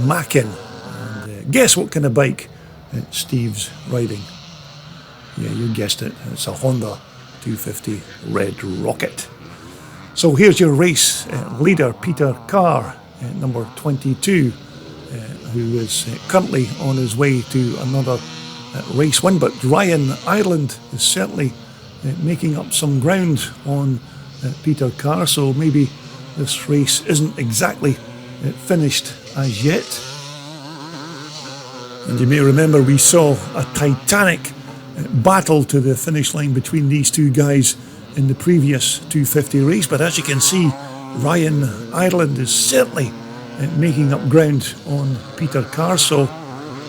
Mackin. And guess what kind of bike Steve's riding? Yeah, you guessed it, it's a Honda 250 Red Rocket. So here's your race leader, Peter Carr, number 22, who is currently on his way to another race win. But Ryan Ireland is certainly making up some ground on Peter Carr, so maybe this race isn't exactly finished as yet. And you may remember we saw a titanic battle to the finish line between these two guys in the previous 250 race, but as you can see, Ryan Ireland is certainly making up ground on Peter Carr, so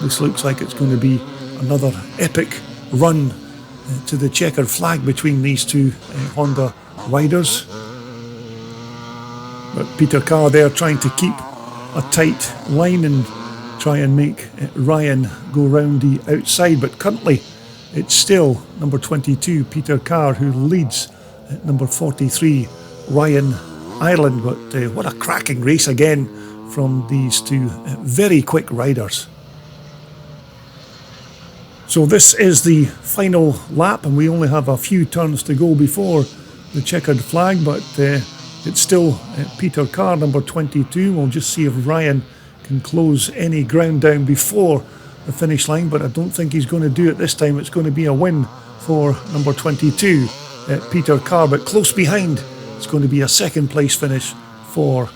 this looks like it's going to be another epic run to the checkered flag between these two Honda riders. But Peter Carr there trying to keep a tight line and try and make Ryan go round the outside, but currently it's still number 22 Peter Carr who leads at number 43 Ryan Ireland. But what a cracking race again from these two very quick riders. So this is the final lap, and we only have a few turns to go before the checkered flag, but it's still Peter Carr, number 22. We'll just see if Ryan can close any ground down before the finish line, but I don't think he's going to do it this time. It's going to be a win for number 22, Peter Carr, but close behind it's going to be a second place finish for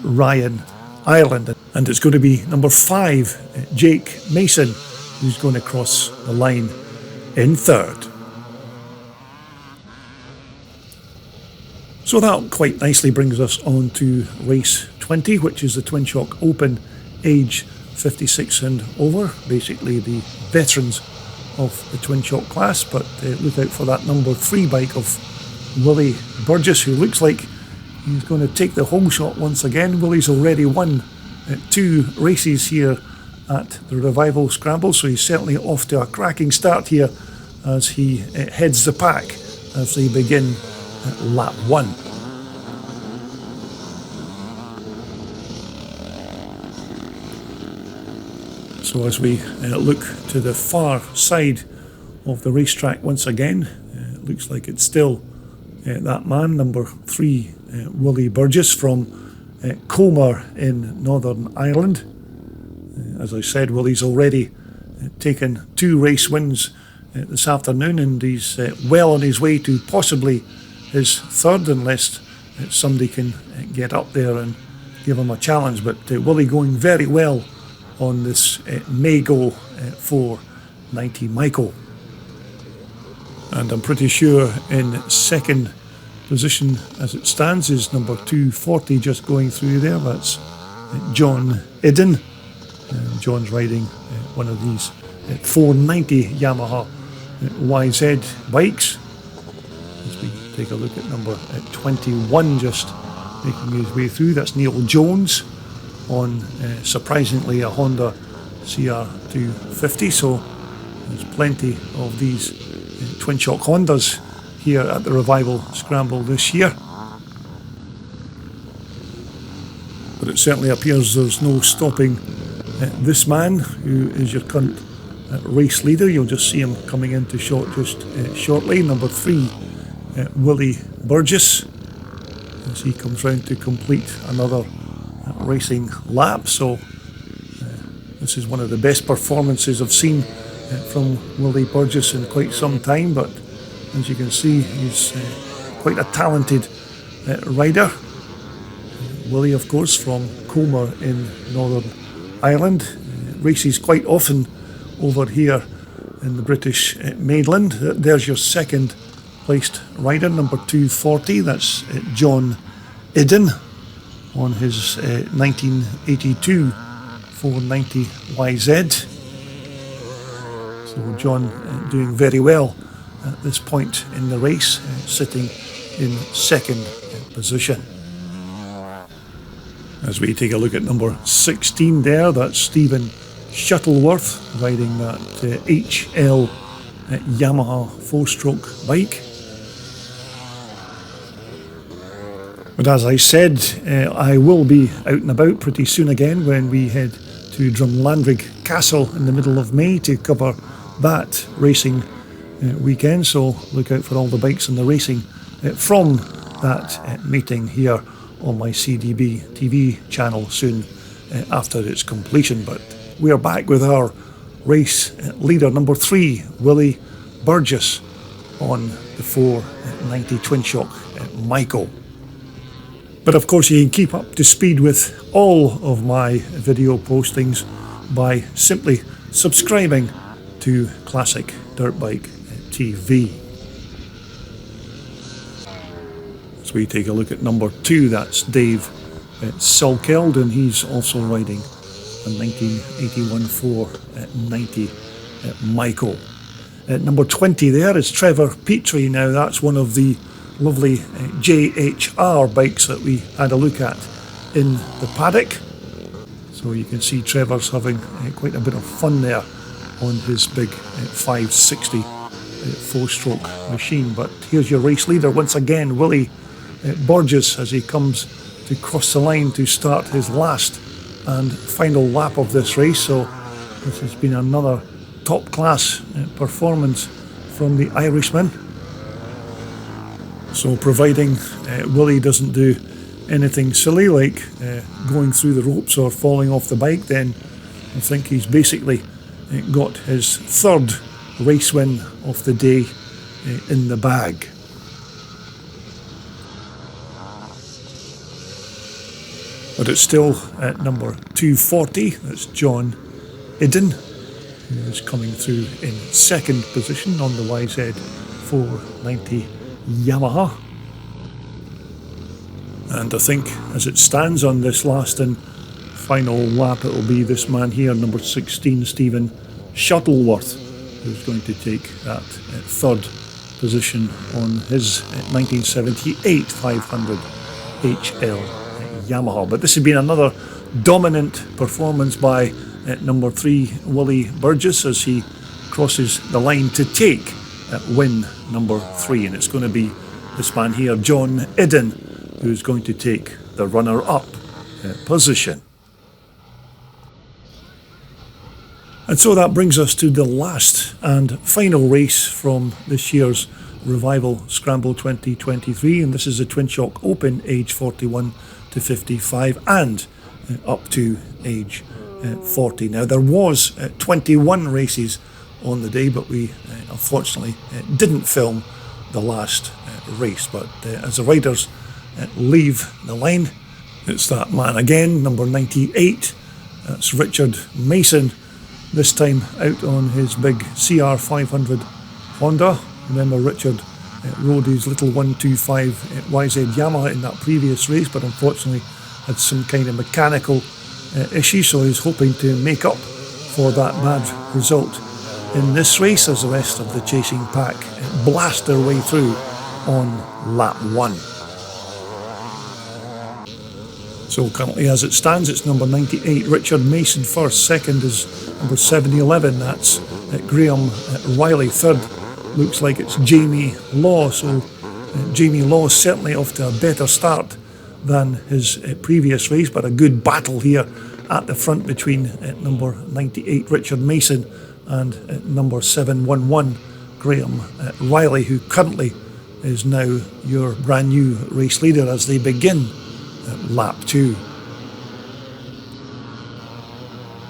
Ryan Ireland, and it's going to be number 5, Jake Mason, who's going to cross the line in third. So that quite nicely brings us on to race 20, which is the Twin Shock Open, age 56 and over, basically the veterans of the Twin Shock class. But look out for that number 3 bike of Willie Burgess, who looks like he's going to take the whole shot once again. Willie's already won 2 races here at the Revival Scramble, so he's certainly off to a cracking start here as he heads the pack as they begin at lap 1. So as we look to the far side of the racetrack once again, it looks like it's still that man, number 3, Willie Burgess from Comer in Northern Ireland. As I said, Willie's already taken 2 race wins this afternoon, and he's well on his way to possibly his 3rd, unless somebody can get up there and give him a challenge. But Willie going very well on this Mago 490 Michael. And I'm pretty sure in 2nd position as it stands is number 240 just going through there. That's John Idden. John's riding one of these 490 Yamaha YZ bikes. As we take a look at number 21 just making his way through, that's Neil Jones on surprisingly a Honda CR250. So there's plenty of these Twin Shock Hondas here at the Revival Scramble this year. But it certainly appears there's no stopping this man, who is your current race leader. You'll just see him coming into shot just shortly. Number 3, Willie Burgess, as he comes round to complete another racing lap. So this is one of the best performances I've seen from Willie Burgess in quite some time. But as you can see, he's quite a talented rider. Willie, of course, from Comer in Northern Ireland, races quite often over here in the British mainland. There's your 2nd placed rider, number 240, that's John Idden on his 1982 490 YZ. So John doing very well at this point in the race, sitting in 2nd position. As we take a look at number 16 there, that's Stephen Shuttleworth riding that HL Yamaha 4-stroke bike. But as I said, I will be out and about pretty soon again when we head to Drumlandrig Castle in the middle of May to cover that racing weekend. So look out for all the bikes and the racing from that meeting here on my CDB TV channel soon after its completion. But we are back with our race leader, number 3, Willie Burgess, on the 490 Twin Shock Michael. But of course you can keep up to speed with all of my video postings by simply subscribing to Classic Dirt Bike TV. As we take a look at number 2, that's Dave Sulkeld, and he's also riding a 1981 490 Michael. Number 20 there is Trevor Petrie. Now that's one of the lovely JHR bikes that we had a look at in the paddock. So you can see Trevor's having quite a bit of fun there on his big 560 4-stroke machine. But here's your race leader once again, Willie Burgess, as he comes to cross the line to start his last and final lap of this race. So this has been another top class performance from the Irishman. So providing Willie doesn't do anything silly like going through the ropes or falling off the bike, then I think he's basically got his 3rd race win of the day in the bag. But it's still at number 240, that's John Idden, who is coming through in 2nd position on the YZ 490 Yamaha. And I think as it stands on this last and final lap, it will be this man here, number 16, Stephen Shuttleworth, who's going to take that third position on his 1978 500 HL Yamaha. But this has been another dominant performance by number 3, Willie Burgess, as he crosses the line to take win number 3. And it's going to be this man here, John Idden, who's going to take the runner-up position. And so that brings us to the last and final race from this year's Revival Scramble 2023, and this is the Twin Shock Open, age 41 to 55 and up to age 40. Now there was 21 races on the day, but we unfortunately didn't film the last race. But as the riders leave the line, it's that man again, number 98, that's Richard Mason, this time out on his big CR500 Honda. Remember, Richard rode his little 125 YZ Yamaha in that previous race, but unfortunately had some kind of mechanical issue, so he's hoping to make up for that bad result in this race as the rest of the chasing pack blast their way through on lap 1. So currently as it stands, it's number 98 Richard Mason first, second is number 711, that's Graham Riley, third looks like it's Jamie Law, so Jamie Law is certainly off to a better start than his previous race, but a good battle here at the front between number 98 Richard Mason and number 711 Graham Riley, who currently is now your brand new race leader as they begin lap 2.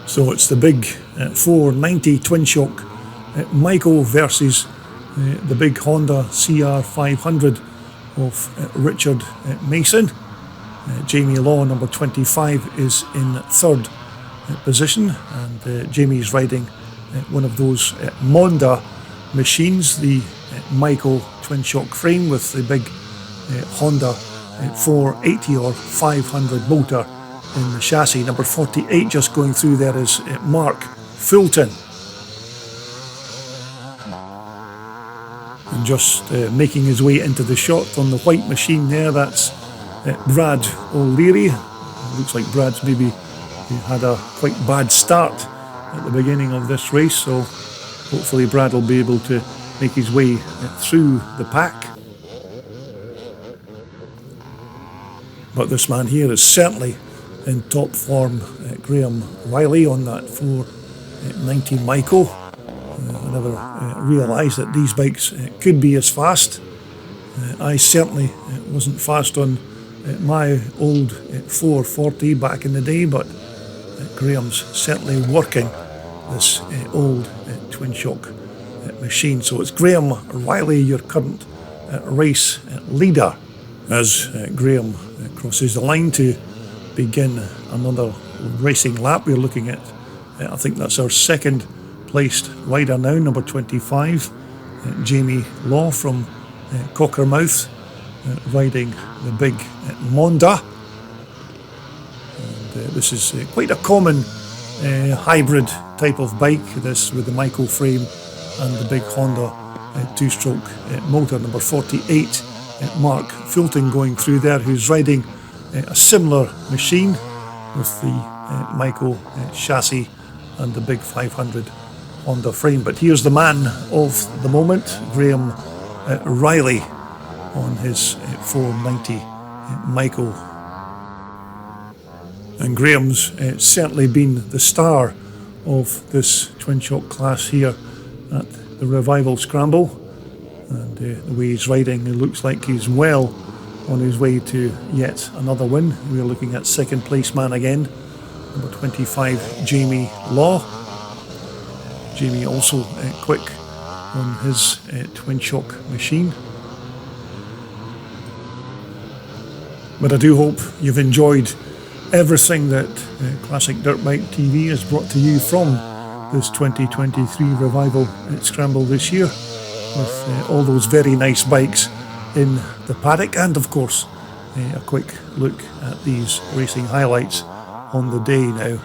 So it's the big 490 Twin Shock Michael versus the big Honda CR500 of Richard Mason. Jamie Law, number 25, is in third position, and Jamie's riding one of those Monda machines, the Michael Twin Shock frame with the big Honda 480 or 500 motor in the chassis. Number 48 just going through there is Mark Fulton. And just making his way into the shot on the white machine there, that's Brad O'Leary. Looks like Brad's maybe had a quite bad start at the beginning of this race, so hopefully Brad will be able to make his way through the pack. But this man here is certainly in top form, Graham Riley on that 490 Michael. I never realised that these bikes could be as fast. I certainly wasn't fast on my old 440 back in the day, but Graham's certainly working this old Twin Shock machine. So it's Graham Riley, your current race leader, as Graham crosses the line to begin another racing lap. We're looking at, I think that's our second placed rider now, number 25, Jamie Law from Cockermouth, riding the big Monda. And this is quite a common hybrid type of bike, this with the Michael frame and the big Honda two-stroke motor. Number 48, Mark Fulton going through there, who's riding a similar machine with the Michael chassis and the big 500 Honda frame. But here's the man of the moment, Graham Riley on his 490 Michael. And Graham's certainly been the star of this Twin Shock class here at the Revival Scramble. And the way he's riding, it looks like he's well on his way to yet another win. We're looking at second place man again, number 25, Jamie Law. Jamie also quick on his Twin Shock machine. But I do hope you've enjoyed everything that Classic Dirt Bike TV has brought to you from this 2023 Revival Scramble this year, with all those very nice bikes in the paddock, and of course a quick look at these racing highlights on the day now.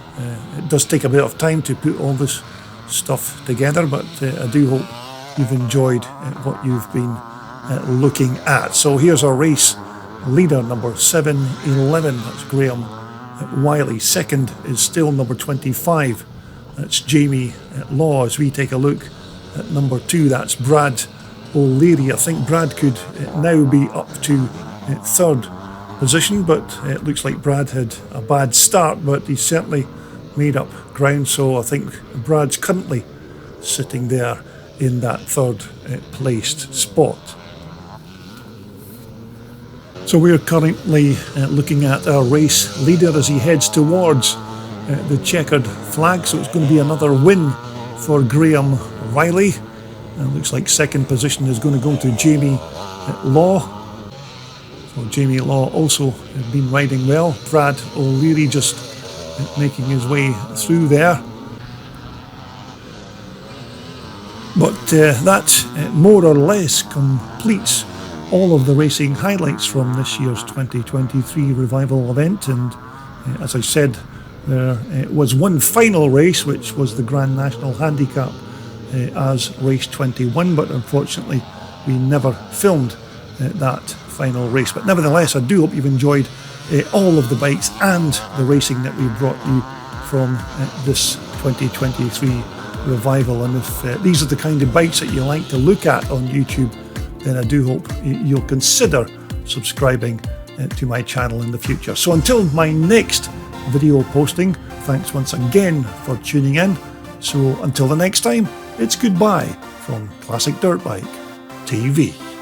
It does take a bit of time to put all this stuff together, but I do hope you've enjoyed what you've been looking at. So here's our race leader, number 711, that's Graham Wiley. Second is still number 25, that's Jamie Law. As we take a look at number 2, that's Brad O'Leary. I think Brad could now be up to third position, but it looks like Brad had a bad start, but he certainly made up ground, so I think Brad's currently sitting there in that third placed spot. So we're currently looking at our race leader as he heads towards the checkered flag, so it's going to be another win for Graham Riley. It looks like second position is going to go to Jamie Law. So Jamie Law also been riding well. Brad O'Leary just making his way through there. But that more or less completes all of the racing highlights from this year's 2023 Revival event. And as I said, there was one final race, which was the Grand National Handicap as race 21, but unfortunately we never filmed that final race. But nevertheless, I do hope you've enjoyed all of the bikes and the racing that we brought you from this 2023 Revival. And if these are the kind of bikes that you like to look at on YouTube, then I do hope you'll consider subscribing to my channel in the future. So until my next video posting, thanks once again for tuning in. So until the next time, it's goodbye from Classic Dirt Bike TV.